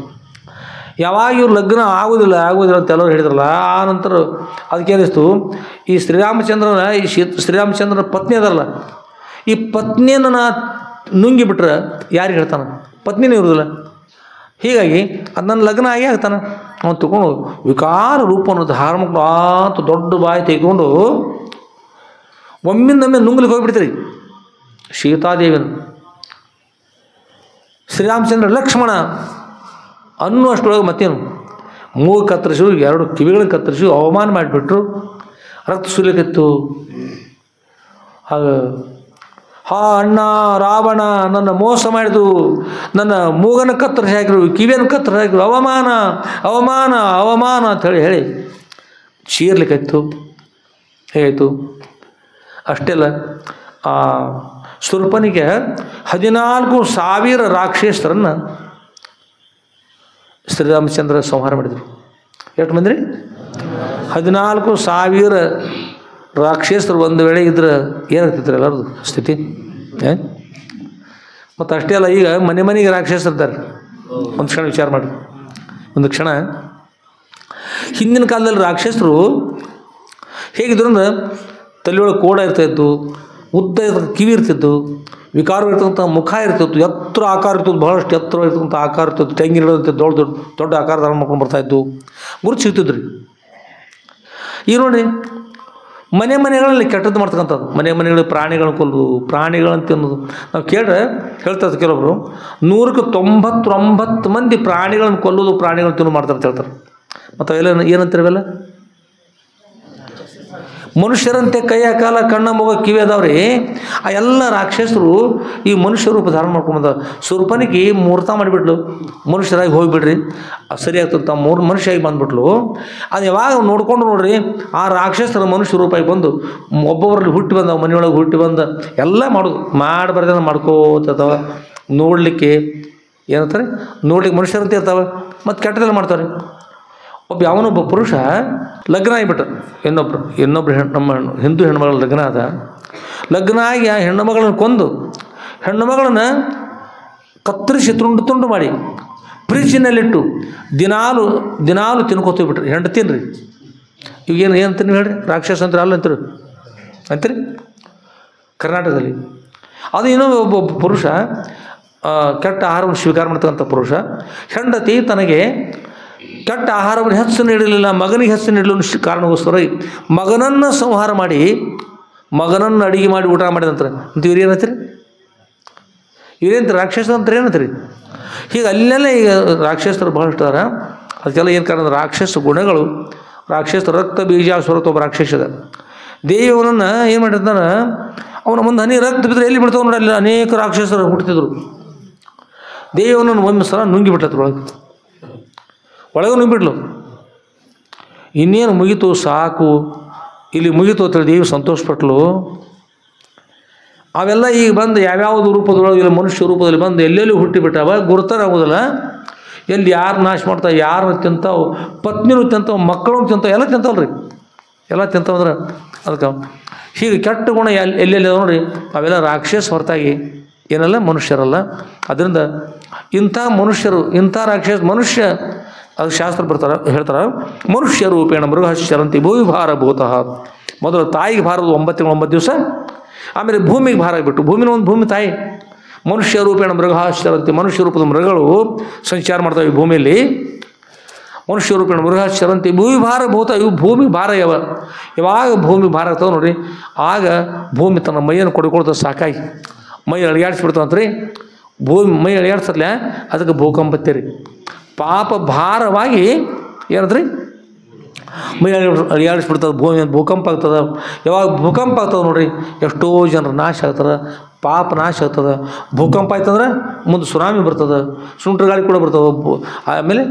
ಯಾವಾಗ ಇವ್ರು ಲಗ್ನ ಆಗೋದಿಲ್ಲ ಅಂತ ಎಲ್ಲರೂ ಹೇಳಿದ್ರಲ್ಲ, ಆ ನಂತರ ಅದಕ್ಕೆ ಏನಿಸ್ತು, ಈ ಶ್ರೀರಾಮಚಂದ್ರನ ಪತ್ನಿ ಅದಲ್ಲ, ಈ ಪತ್ನಿಯನ್ನು ನುಂಗಿಬಿಟ್ರೆ ಯಾರಿಗೆ ಹೇಳ್ತಾನೆ, ಪತ್ನಿನೇ ಇರೋದಿಲ್ಲ. ಹೀಗಾಗಿ ಅದು ನನ್ನ ಲಗ್ನ ಆಗೇ ಆಗ್ತಾನೆ ಅವನು ತಗೊಂಡು ವಿಕಾರ ರೂಪವನ್ನು ಧಾರಣ ಮಾಡ್ಕೊಂಡು ಆತ ದೊಡ್ಡ ಬಾಯಿ ತೆಗೆದುಕೊಂಡು ಒಮ್ಮಿಂದೊಮ್ಮೆ ನುಂಗ್ಲಿಕ್ಕೆ ಹೋಗಿಬಿಡ್ತೀರಿ ಸೀತಾದೇವಿನ. ಶ್ರೀರಾಮಚಂದ್ರ ಲಕ್ಷ್ಮಣ ಅನ್ನುವಷ್ಟರೊಳಗೆ ಮತ್ತೇನು, ಮೂಗು ಕತ್ತರಿಸಿ 2 ಕಿವಿಗಳನ್ನು ಕತ್ತರಿಸಿ ಅವಮಾನ ಮಾಡಿಬಿಟ್ರು. ರಕ್ತ ಸುಲಿಕಿತ್ತು. ಹಾ ಅಣ್ಣ ರಾವಣ, ನನ್ನ ಮೋಸ ಮಾಡಿದು, ನನ್ನ ಮೂಗನ್ನು ಕತ್ತರಿಸಿ ಹಾಕಿರು, ಕಿವಿಯನ್ನು ಕತ್ತರಿಸಿ ಹಾಕಿರು, ಅವಮಾನ ಅವಮಾನ ಅವಮಾನ ಅಂಥೇಳಿ ಹೇಳಿ ಚೀರ್ಲಿಕ್ಕಾಯ್ತು. ಹೇಗಾಯಿತು ಅಷ್ಟೇ ಅಲ್ಲ, ಆ ಶೂರ್ಪಣಿಕೆ 14,000 ರಾಕ್ಷಸರನ್ನು ಶ್ರೀರಾಮಚಂದ್ರ ಸಂಹಾರ ಮಾಡಿದರು. ಎಷ್ಟು ಮಂದಿ? 14,000 ರಾಕ್ಷಸರು ಒಂದು ವೇಳೆ ಇದ್ರೆ ಏನಾಗ್ತಿತ್ತು ಎಲ್ಲರದು ಸ್ಥಿತಿ. ಮತ್ತು ಅಷ್ಟೇ ಅಲ್ಲ, ಈಗ ಮನೆಗೆ ರಾಕ್ಷಸರಿದ್ದಾರೆ. ಒಂದು ಕ್ಷಣ ವಿಚಾರ ಮಾಡಿ, ಒಂದು ಕ್ಷಣ. ಹಿಂದಿನ ಕಾಲದಲ್ಲಿ ರಾಕ್ಷಸರು ಹೇಗಿದ್ರು ಅಂದ್ರೆ ತಲೆಯೊಳಗೆ ಕೋಡ ಇರ್ತಾಯಿತ್ತು, ಉದ್ದ ಇರ್ತಕ್ಕಂಥ ಕಿವಿ ಇರ್ತಿತ್ತು, ವಿಕಾರವಿರ್ತಕ್ಕಂಥ ಮುಖ ಇರ್ತಿತ್ತು, ಎತ್ತರ ಆಕಾರ ಇರ್ತಿತ್ತು, ಬಹಳಷ್ಟು ಎತ್ತರ ಇರ್ತಕ್ಕಂಥ ಆಕಾರ ಇರ್ತಿತ್ತು, ತೆಂಗಿನ ಇಡೋದಂತೆ ದೊಡ್ಡ ಆಕಾರ ಧಾರಣ ಮಾಡ್ಕೊಂಡು ಬರ್ತಾಯಿತ್ತು, ಗುರುತು ಸಿಗ್ತಿದ್ರಿ. ಈಗ ನೋಡಿ ಮನೆಗಳಲ್ಲಿ ಕೆಟ್ಟದ್ದು ಮಾಡ್ತಕ್ಕಂಥದ್ದು, ಮನೆಗಳಲ್ಲಿ ಪ್ರಾಣಿಗಳನ್ನ ಕೊಲ್ಲೋದು, ಪ್ರಾಣಿಗಳನ್ನ ತಿನ್ನೋದು. ನಾವು ಹೇಳ್ತಾರೆ ಕೆಲವೊಬ್ರು 100ಕ್ಕೆ 99 ಮಂದಿ ಪ್ರಾಣಿಗಳನ್ನು ಕೊಲ್ಲೋದು, ಪ್ರಾಣಿಗಳನ್ನ ತಿನ್ನೋದು ಮಾಡ್ತಾರೆ ಅಂತ ಹೇಳ್ತಾರೆ. ಮತ್ತು ಅವೆಲ್ಲ ಏನಂತಾರೆ? ಇವೆಲ್ಲ ಮನುಷ್ಯರಂತೆ ಕೈಯ ಕಾಲ ಕಣ್ಣ ಮೂಗ ಕಿವಿ ಅದಾವ್ರಿ. ಆ ಎಲ್ಲ ರಾಕ್ಷಸರು ಈ ಮನುಷ್ಯ ರೂಪ ಧಾರಣ ಮಾಡ್ಕೊಂಬಂದ. ಸುರ್ಪನಿಗೆ ಮುಹೂರ್ತ ಮಾಡಿಬಿಟ್ಲು, ಮನುಷ್ಯರಾಗಿ ಹೋಗಿಬಿಡ್ರಿ ಸರಿ ಆಗ್ತದೆ, ಮನುಷ್ಯಾಗಿ ಬಂದ್ಬಿಟ್ಲು. ಅದು ಯಾವಾಗ ನೋಡ್ಕೊಂಡು ನೋಡ್ರಿ, ಆ ರಾಕ್ಷಸರ ಮನುಷ್ಯ ರೂಪಾಯಿ ಬಂದು ಒಬ್ಬೊಬ್ಬರಲ್ಲಿ ಹುಟ್ಟಿ ಬಂದ, ಮನೆಯೊಳಗೆ ಹುಟ್ಟಿ ಬಂದ ಎಲ್ಲ ಮಾಡೋದು, ಮಾಡಬಾರ್ದ ಮಾಡ್ಕೋತವ. ನೋಡಲಿಕ್ಕೆ ಏನಂತಾರೆ, ನೋಡ್ಲಿಕ್ಕೆ ಮನುಷ್ಯರಂತೆ ಇರ್ತಾವೆ, ಮತ್ತು ಕೆಟ್ಟದೆಲ್ಲ ಮಾಡ್ತಾರೆ. ಯಾವನೊಬ್ಬ ಪುರುಷ ಲಗ್ನ ಆಗಿಬಿಟ್ಟ, ಇನ್ನೊಬ್ರು ನಮ್ಮ ಹಿಂದೂ ಹೆಣ್ಣುಮಗಳ ಲಗ್ನ ಅದ. ಲಗ್ನ ಆಗಿ ಆ ಹೆಣ್ಣು ಮಗಳನ್ನು ಕೊಂದು, ಹೆಣ್ಣು ಮಗಳನ್ನು ಕತ್ತರಿಸಿ ತುಂಡು ಮಾಡಿ ಫ್ರಿಜ್ಜಿನಲ್ಲಿಟ್ಟು ದಿನಾಲು ತಿನ್ಕೋತೀವಿ ಹೆಂಡು ತಿನ್ನಿರಿ. ಈಗೇನು ಏನಂತೀರಿ ನೀವು ಹೇಳ್ರಿ? ರಾಕ್ಷಸ ಅಂತೀರಿ ಅಲ್ಲ ಅಂತೀರಿ ಕರ್ನಾಟಕದಲ್ಲಿ. ಅದು ಇನ್ನೊಬ್ಬ ಒಬ್ಬ ಪುರುಷ ಕೆಟ್ಟ ಆಹಾರವನ್ನು ಸ್ವೀಕಾರ ಮಾಡ್ತಕ್ಕಂಥ ಪುರುಷ, ಹೆಂಡತಿ ತನಗೆ ಕೆಟ್ಟ ಆಹಾರವನ್ನು ಹೆಚ್ಚು ನೀಡಲಿಲ್ಲ, ಮಗನಿಗೆ ಹೆಚ್ಚು ನೀಡಲು ಕಾರಣಕ್ಕೋಸ್ಕರ ಮಗನನ್ನು ಸಂಹಾರ ಮಾಡಿ ಮಗನನ್ನು ಅಡುಗೆ ಮಾಡಿ ಊಟ ಮಾಡಿದಂತಾರೆ ಅಂತ ಇವ್ರು ಏನಂತೀರಿ? ಇವ್ರೇಂತ ರಾಕ್ಷಸ ಅಂತಾರೆ ಏನಂತೀರಿ? ಹೀಗೆ ಅಲ್ಲೆಲ್ಲ ಈಗ ರಾಕ್ಷಸರು ಭಾಳಷ್ಟು ಅದಾರ. ಅದಕ್ಕೆಲ್ಲ ಏನು ಕಾರಣ? ರಾಕ್ಷಸ ಗುಣಗಳು, ರಾಕ್ಷಸ ರಕ್ತ ಬೀಜ ಸ್ವರತ ಒಬ್ಬ ರಾಕ್ಷಸದ ದೇವಿ ಅವನನ್ನು ಏನು ಮಾಡಿರ್ತಾನೆ, ಅವನ ಮುಂದೆ ಹನಿ ರಕ್ತ ಬಿದ್ದರೆ ಎಲ್ಲಿ ಬಿಡ್ತಾವೆ ನೋಡಿ, ಅಲ್ಲಿ ಅನೇಕ ರಾಕ್ಷಸರು ಹುಟ್ಟಿದ್ರು. ದೇವಿ ಅವನನ್ನು ಒಂದು ಸಲ ನುಂಗಿಬಿಟ್ಟರು, ಒಳಗೆ ನುಂಗಿಬಿಡ್ಲು. ಇನ್ನೇನು ಮುಗೀತು, ಸಾಕು ಇಲ್ಲಿ ಮುಗೀತು ಅಂತೇಳಿ ದೇವಿ ಸಂತೋಷಪಟ್ಲು. ಅವೆಲ್ಲ ಈಗ ಬಂದು ಯಾವ್ಯಾವುದು ರೂಪದೊಳಗೆ ಇಲ್ಲ ಮನುಷ್ಯ ರೂಪದಲ್ಲಿ ಬಂದು ಎಲ್ಲೆಲ್ಲಿ ಹುಟ್ಟಿಬಿಟ್ಟಾವ, ಗುರುತರಾಗೋದಿಲ್ಲ. ಎಲ್ಲಿ ಯಾರು ನಾಶ ಮಾಡ್ತಾವೆ, ಯಾರನ್ನ ತಿಂತಾವೆ, ಪತ್ನಿನೂ ತಿಂತಾವೆ, ಮಕ್ಕಳು ತಿಂತಾವೆ, ಎಲ್ಲ ತಿಂತಾವಲ್ರಿ, ಎಲ್ಲ ತಿಂತಾವಂದ್ರೆ ಅದಕ್ಕೆ ಹೀಗೆ ಕೆಟ್ಟ ಗುಣ ಎಲ್ಲೆಲ್ಲಿ ನೋಡ್ರಿ, ಅವೆಲ್ಲ ರಾಕ್ಷಸ ಹೊರತಾಗಿ ಏನೆಲ್ಲ ಮನುಷ್ಯರಲ್ಲ. ಅದರಿಂದ ಇಂಥ ಮನುಷ್ಯರು, ಇಂಥ ರಾಕ್ಷಸ ಮನುಷ್ಯ, ಅದು ಶಾಸ್ತ್ರ ಹೇಳ್ತಾರೆ, ಮನುಷ್ಯ ರೂಪೇಣ ಮೃಗಶ್ಚರಂತಿ ಭೂವಿಭಾರ ಭೂತಃ. ಮೊದಲು ತಾಯಿಗೆ ಭಾರದ 9 ತಿಂಗಳು 9 ದಿವಸ, ಆಮೇಲೆ ಭೂಮಿಗೆ ಭಾರ ಆಗಿಬಿಟ್ಟು, ಭೂಮಿ ತಾಯಿ. ಮನುಷ್ಯ ರೂಪೇಣ ಮೃಗಶ್ಚರಂತಿ, ಮನುಷ್ಯ ರೂಪದ ಮೃಗಗಳು ಸಂಚಾರ ಮಾಡ್ತವೆ ಭೂಮಿಯಲ್ಲಿ. ಮನುಷ್ಯ ರೂಪೇಣ ಮೃಗಶ್ಚರಂತಿ ಭೂವಿಭಾರ ಭೂತ, ಇವು ಭೂಮಿ ಭಾರ ಯಾವಾಗ ಭೂಮಿ ಭಾರ ಆಗ್ತವೆ ನೋಡ್ರಿ, ಆಗ ಭೂಮಿ ತನ್ನ ಮೈಯನ್ನು ಕೊಡ್ಕೊಳ್ತದೆ, ಸಾಕಾಗಿ ಮೈ ಅಳಿಯಾಡಿಸ್ಬಿಡ್ತಾವಂತ್ರಿ. ಮೈ ಅಳಿಯಾಡ್ಸತ್ಲೆ ಅದಕ್ಕೆ ಭೂಕಂಪ ಬತ್ತೀರಿ. ಪಾಪ ಭಾರವಾಗಿ ಏನಂದ್ರಿ, ಮೈ ಅಳಿಯಾಡಿಸ್ಬಿಡ್ತದೆ, ಭೂಕಂಪ ಆಗ್ತದೆ. ಯಾವಾಗ ಭೂಕಂಪ ಆಗ್ತದೆ ನೋಡ್ರಿ, ಎಷ್ಟೋ ಜನರು ನಾಶ ಆಗ್ತದೆ, ಪಾಪ ನಾಶ ಆಗ್ತದೆ. ಭೂಕಂಪ ಆಯ್ತಂದ್ರೆ ಮುಂದೆ ಸುನಾಮಿ ಬರ್ತದೆ, ಸುಂಟ್ರ ಗಾಳಿ ಕೂಡ ಬರ್ತವೆ, ಆಮೇಲೆ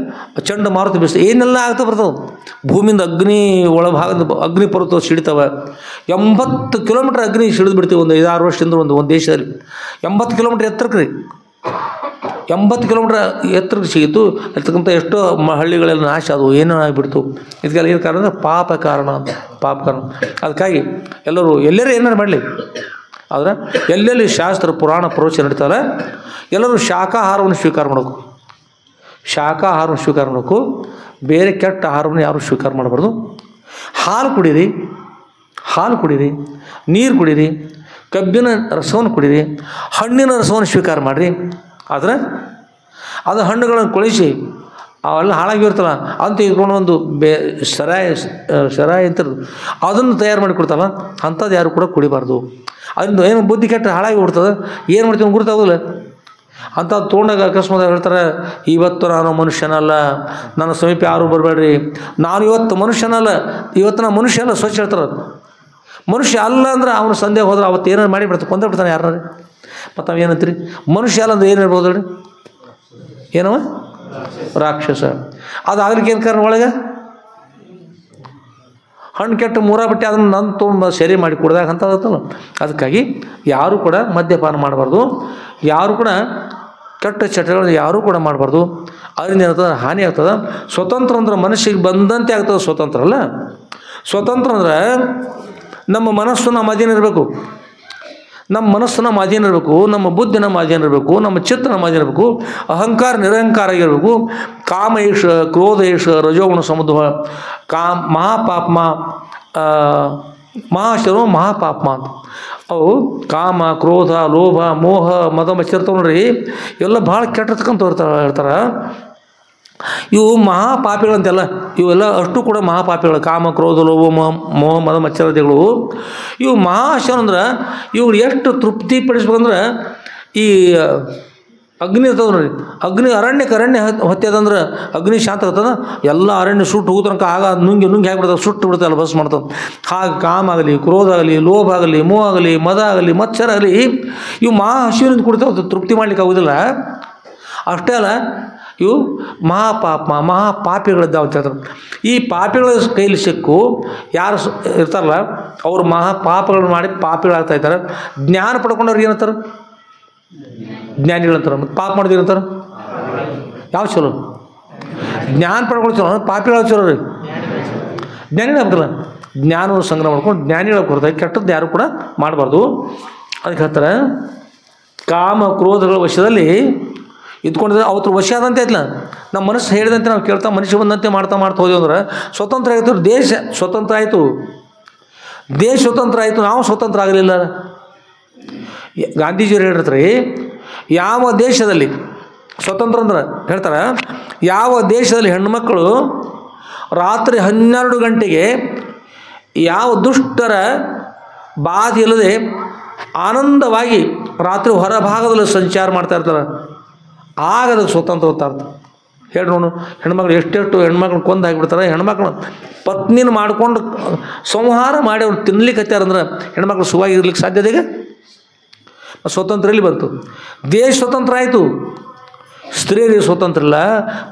ಚಂಡಮಾರುತ ಬೀಸ, ಏನೆಲ್ಲ ಆಗ್ತಾ ಬರ್ತವೆ. ಭೂಮಿಯಿಂದ ಅಗ್ನಿ ಒಳಭಾಗದ ಅಗ್ನಿ ಪರ್ವತ ಸಿಡಿತವೆ. 80 ಕಿಲೋಮೀಟ್ರ್ ಅಗ್ನಿ ಸಿಡಿದು ಬಿಡ್ತೀವಿ ಒಂದು 5-6 ವರ್ಷದಿಂದ ಒಂದು ದೇಶದಲ್ಲಿ. 80 ಕಿಲೋಮೀಟ್ರ್ ಎತ್ತರಕ್ಕೆ ರೀ, 80 ಕಿಲೋಮೀಟ್ರ್ ಎತ್ತರಕ್ಕೆ ಸಿಗಿತು. ಇರ್ತಕ್ಕಂಥ ಎಷ್ಟೋ ಹಳ್ಳಿಗಳೆಲ್ಲ ನಾಶ ಆದವು, ಏನೋ ಆಗಿಬಿಡ್ತು. ಇದಕ್ಕೆಲ್ಲ ಏನು ಕಾರಣ ಅಂದರೆ ಪಾಪ ಕಾರಣ. ಅದಕ್ಕಾಗಿ ಎಲ್ಲರೂ ಎಲ್ಲರೂ ಏನಾರು ಮಾಡಲಿ, ಆದರೆ ಎಲ್ಲೆಲ್ಲಿ ಶಾಸ್ತ್ರ ಪುರಾಣ ಪ್ರವಚನ ನಡೀತಾರೆ, ಎಲ್ಲರೂ ಶಾಖಾಹಾರವನ್ನು ಸ್ವೀಕಾರ ಮಾಡಬೇಕು. ಬೇರೆ ಕೆಟ್ಟ ಆಹಾರವನ್ನು ಯಾರೂ ಸ್ವೀಕಾರ ಮಾಡಬಾರ್ದು. ಹಾಲು ಕುಡೀರಿ, ನೀರು ಕುಡೀರಿ, ಕಬ್ಬಿನ ರಸವನ್ನು ಕುಡೀರಿ, ಹಣ್ಣಿನ ರಸವನ್ನು ಸ್ವೀಕಾರ ಮಾಡಿರಿ. ಆದರೆ ಅದು ಹಣ್ಣುಗಳನ್ನು ಕೊಳಿಸಿ ಅವೆಲ್ಲ ಹಾಳಾಗಿರ್ತಲ್ಲ ಅಂತ ಇಟ್ಕೊಂಡು ಒಂದು ಸರಾಯಿ ಅಂತ ಅದನ್ನು ತಯಾರು ಮಾಡಿ ಕೊಡ್ತಲ್ಲ, ಅಂಥದ್ದು ಯಾರು ಕೂಡ ಕುಡಿಬಾರ್ದು. ಅದರಿಂದ ಏನು ಬುದ್ಧಿ ಕೆಟ್ಟ ಹಾಳಾಗಿ ಬಿಡ್ತದೆ, ಏನು ಮಾಡ್ತೀವಿ ಗುರುತಾಗೋದಿಲ್ಲ. ಅಂಥದ್ದು ತೊಗೊಂಡಾಗ ಅಕಸ್ಮಾತ್ ಹೇಳ್ತಾರೆ, ಇವತ್ತು ನಾನು ಮನುಷ್ಯನಲ್ಲ, ನನ್ನ ಸಮೀಪ ಯಾರೂ ಬರಬೇಡ್ರಿ, ನಾನು ಇವತ್ತು ಮನುಷ್ಯನಲ್ಲ, ಇವತ್ತು ನಾನು ಮನುಷ್ಯ ಅಲ್ಲ ಸ್ವಚ್ಛ ಹೇಳ್ತಾರೆ. ಮನುಷ್ಯ ಅಲ್ಲ ಅಂದ್ರೆ ಅವನು ಸಂದೇಹ ಹೋದ್ರೆ ಅವತ್ತು ಏನಾರು ಮಾಡಿಬಿಡ್ತಾರೆ, ಕೊಂದೇ ಬಿಡ್ತಾನೆ ಯಾರು. ಮತ್ತು ನಾವು ಏನಂತೀರಿ, ಮನುಷ್ಯ ಅಲ್ಲ ಅಂದ್ರೆ ಏನಿರ್ಬೋದು ಹೇಳಿ, ಏನವ ರಾಕ್ಷಸ. ಅದಾಗಲಿಕ್ಕೆ ಏನು ಕಾರಣ, ಒಳಗೆ ಹಣ್ಣು ಕೆಟ್ಟು ಬಟ್ಟೆ ಅದನ್ನು ನನ್ನ ತೊಗೊಂಡು ಸರಿ ಮಾಡಿ ಕುಡ್ದಾಗ ಅಂತ ಆಗುತ್ತಲ್ಲ. ಅದಕ್ಕಾಗಿ ಯಾರೂ ಕೂಡ ಮದ್ಯಪಾನ ಮಾಡಬಾರ್ದು, ಯಾರೂ ಕೂಡ ಕೆಟ್ಟ ಚಟಗಳನ್ನು ಯಾರೂ ಕೂಡ ಮಾಡಬಾರ್ದು. ಅದರಿಂದ ಏನಾಗ್ತದೆ, ಹಾನಿ ಆಗ್ತದೆ. ಸ್ವತಂತ್ರ ಅಂದ್ರೆ ಮನಸ್ಸಿಗೆ ಬಂದಂತೆ ಆಗ್ತದೆ, ಸ್ವತಂತ್ರ ಅಲ್ಲ. ಸ್ವತಂತ್ರ ಅಂದ್ರೆ ನಮ್ಮ ಮನಸ್ಸು ನಮ್ಮ ಅಧೀನ ಇರಬೇಕು, ನಮ್ಮ ಮನಸ್ಸು ನಮ್ಮ ಅಧೀನ ಇರಬೇಕು, ನಮ್ಮ ಬುದ್ಧಿ ನಮ್ಮ ಅಧೀನ ಇರಬೇಕು, ನಮ್ಮ ಚಿತ್ತ ನಮ್ಮ ಅಧೀನ ಇರಬೇಕು. ಅಹಂಕಾರ ನಿರಹಂಕಾರ ಆಗಿರಬೇಕು. ಕಾಮ ಏಷ ಕ್ರೋಧ ಏಷ ರಜೋಗುಣ ಸಮುದ್ವ ಮಹಾಪಾಪ್ಮ ಮಹಾಶರೋ ಮಹಾಪಾಪ್ಮ ಅಂತ. ಅವು ಕಾಮ ಕ್ರೋಧ ಲೋಭ ಮೋಹ ಮದ ಮಚ್ಚಿರ್ತಾವ ನೋಡ್ರಿ, ಎಲ್ಲ ಭಾಳ ಕೆಟ್ಟಿರ್ತಕ್ಕಂಥ ಹೇಳ್ತಾರೆ. ಇವು ಮಹಾಪಾಪಿಗಳಂತೆಲ್ಲ, ಇವೆಲ್ಲ ಅಷ್ಟು ಕೂಡ ಮಹಾಪಾಪಿಗಳು. ಕಾಮ, ಕ್ರೋಧ, ಲೋಭ, ಮೋಹ, ಮದ, ಮತ್ಸರತೆಗಳು ಇವು ಮಹಾಶಯ ಅಂದ್ರೆ ಇವ್ರು ಎಷ್ಟು ತೃಪ್ತಿ ಪಡಿಸ್ಬೇಕಂದ್ರೆ ಈ ಅಗ್ನಿ ಇರ್ತದೆ ನೋಡಿ, ಅಗ್ನಿ ಅರಣ್ಯ ಹೊತ್ಯದಂದ್ರೆ ಅಗ್ನಿ ಶಾಂತ ಆಗ್ತದೆ, ಎಲ್ಲ ಅರಣ್ಯ ಸುಟ್ಟು ಹೋಗೋತನಕ ಆಗ ನುಂಗಿ ಹಾಕಿಬಿಡ್ತದೆ, ಸುಟ್ಟು ಬಿಡ್ತದೆ, ಅಲ್ಲ ಬಸ್ ಮಾಡ್ತದೆ. ಹಾಗೆ ಕಾಮ ಆಗಲಿ, ಕ್ರೋಧ ಆಗಲಿ, ಲೋಭ ಆಗಲಿ, ಮೋಹ ಆಗಲಿ, ಮದ ಆಗಲಿ, ಮತ್ಸರ ಆಗಲಿ ಇವು ಹಸಿವಿನಿಂದ ಕುಡಿತಾವೆ, ತೃಪ್ತಿ ಮಾಡ್ಲಿಕ್ಕೆ ಆಗೋದಿಲ್ಲ. ಅಷ್ಟೇ ಅಲ್ಲ, ಇವು ಮಹಾಪಾಪಿಗಳಿದ್ದಾವೆ ಅಂತ ಹೇಳ್ತಾರೆ. ಈ ಪಾಪಿಗಳ ಕೈಲಿ ಸಿಕ್ಕು ಯಾರು ಇರ್ತಾರಲ್ಲ ಅವರು ಮಹಾಪಾಪಗಳನ್ನು ಮಾಡಿ ಪಾಪಿಗಳಾಗ್ತಾ ಇದ್ದಾರೆ. ಜ್ಞಾನ ಪಡ್ಕೊಂಡವ್ರು ಏನಂತಾರೆ? ಜ್ಞಾನಿಗಳಂತಾರೆ. ಮತ್ತು ಪಾಪ ಮಾಡಿದ್ರು ಏನಂತಾರೆ? ಯಾವ ಚಲೋ? ಜ್ಞಾನ ಪಡ್ಕೊಂಡು ಚಲೋ, ಪಾಪಿಗಳ ಚಲೋ ರೀ. ಜ್ಞಾನಿಗಳಾಗ್ಬೇಕಲ್ಲ, ಜ್ಞಾನವನ್ನು ಸಂಗ್ರಹ ಮಾಡ್ಕೊಂಡು ಜ್ಞಾನಿಗಳ ಕೊಡ್ತಾರೆ. ಕೆಟ್ಟದ್ದು ಯಾರು ಕೂಡ ಮಾಡಬಾರ್ದು. ಅದಕ್ಕೆ ಹೇಳ್ತಾರೆ, ಕಾಮ ಕ್ರೋಧಗಳ ವಶದಲ್ಲಿ ಇದ್ಕೊಂಡಿದ್ರೆ ಅವ್ರ ವಶ ಆದಂತೆ ಆಯ್ತಲ್ಲ, ನಮ್ಮ ಮನಸ್ಸು ಹೇಳಿದಂತೆ ನಾವು ಕೇಳ್ತಾ ಮನುಷ್ಯ ಬಂದಂತೆ ಮಾಡ್ತಾ ಹೋದೆವು ಅಂದ್ರೆ ಸ್ವತಂತ್ರ ಆಯಿತು, ದೇಶ ಸ್ವತಂತ್ರ ಆಯಿತು, ದೇಶ ಸ್ವತಂತ್ರ ಆಯಿತು, ನಾವು ಸ್ವತಂತ್ರ ಆಗಲಿಲ್ಲ. ಗಾಂಧೀಜಿಯವರು ಹೇಳಿರ್ತಾರೆ, ಯಾವ ದೇಶದಲ್ಲಿ ಸ್ವತಂತ್ರ ಅಂದ್ರೆ ಹೇಳ್ತಾರೆ, ಯಾವ ದೇಶದಲ್ಲಿ ಹೆಣ್ಣುಮಕ್ಕಳು ರಾತ್ರಿ 12 ಗಂಟೆಗೆ ಯಾವ ದುಷ್ಟರ ಬಾಧೆ ಇಲ್ಲದೆ ಆನಂದವಾಗಿ ರಾತ್ರಿ ಹೊರಭಾಗದಲ್ಲಿ ಸಂಚಾರ ಮಾಡ್ತಾ ಇರ್ತಾರೆ, ಆಗ ಅದಕ್ಕೆ ಸ್ವತಂತ್ರ ಅಂತ ಅರ್ಥ. ಹೇಳಿ ನೋಡು, ಹೆಣ್ಮಕ್ಳು ಎಷ್ಟೆಷ್ಟು ಹೆಣ್ಮಕ್ಳು ಕೊಂದು ಹಾಕಿಬಿಡ್ತಾರೆ. ಹೆಣ್ಮಕ್ಳು ಪತ್ನಿನ ಮಾಡ್ಕೊಂಡು ಸಂಹಾರ ಮಾಡಿ ಅವ್ರು ತಿನ್ಲಿಕ್ಕೆ ಹತ್ತಾರಂದ್ರೆ ಹೆಣ್ಮಕ್ಳು ಸುಖವಾಗಿರ್ಲಿಕ್ಕೆ ಸಾಧ್ಯತೆ ಈಗ? ಸ್ವತಂತ್ರ ಎಲ್ಲಿ ಬಂತು? ದೇಶ ಸ್ವತಂತ್ರ ಆಯಿತು, ಸ್ತ್ರೀಯರಿಗೆ ಸ್ವತಂತ್ರ ಇಲ್ಲ,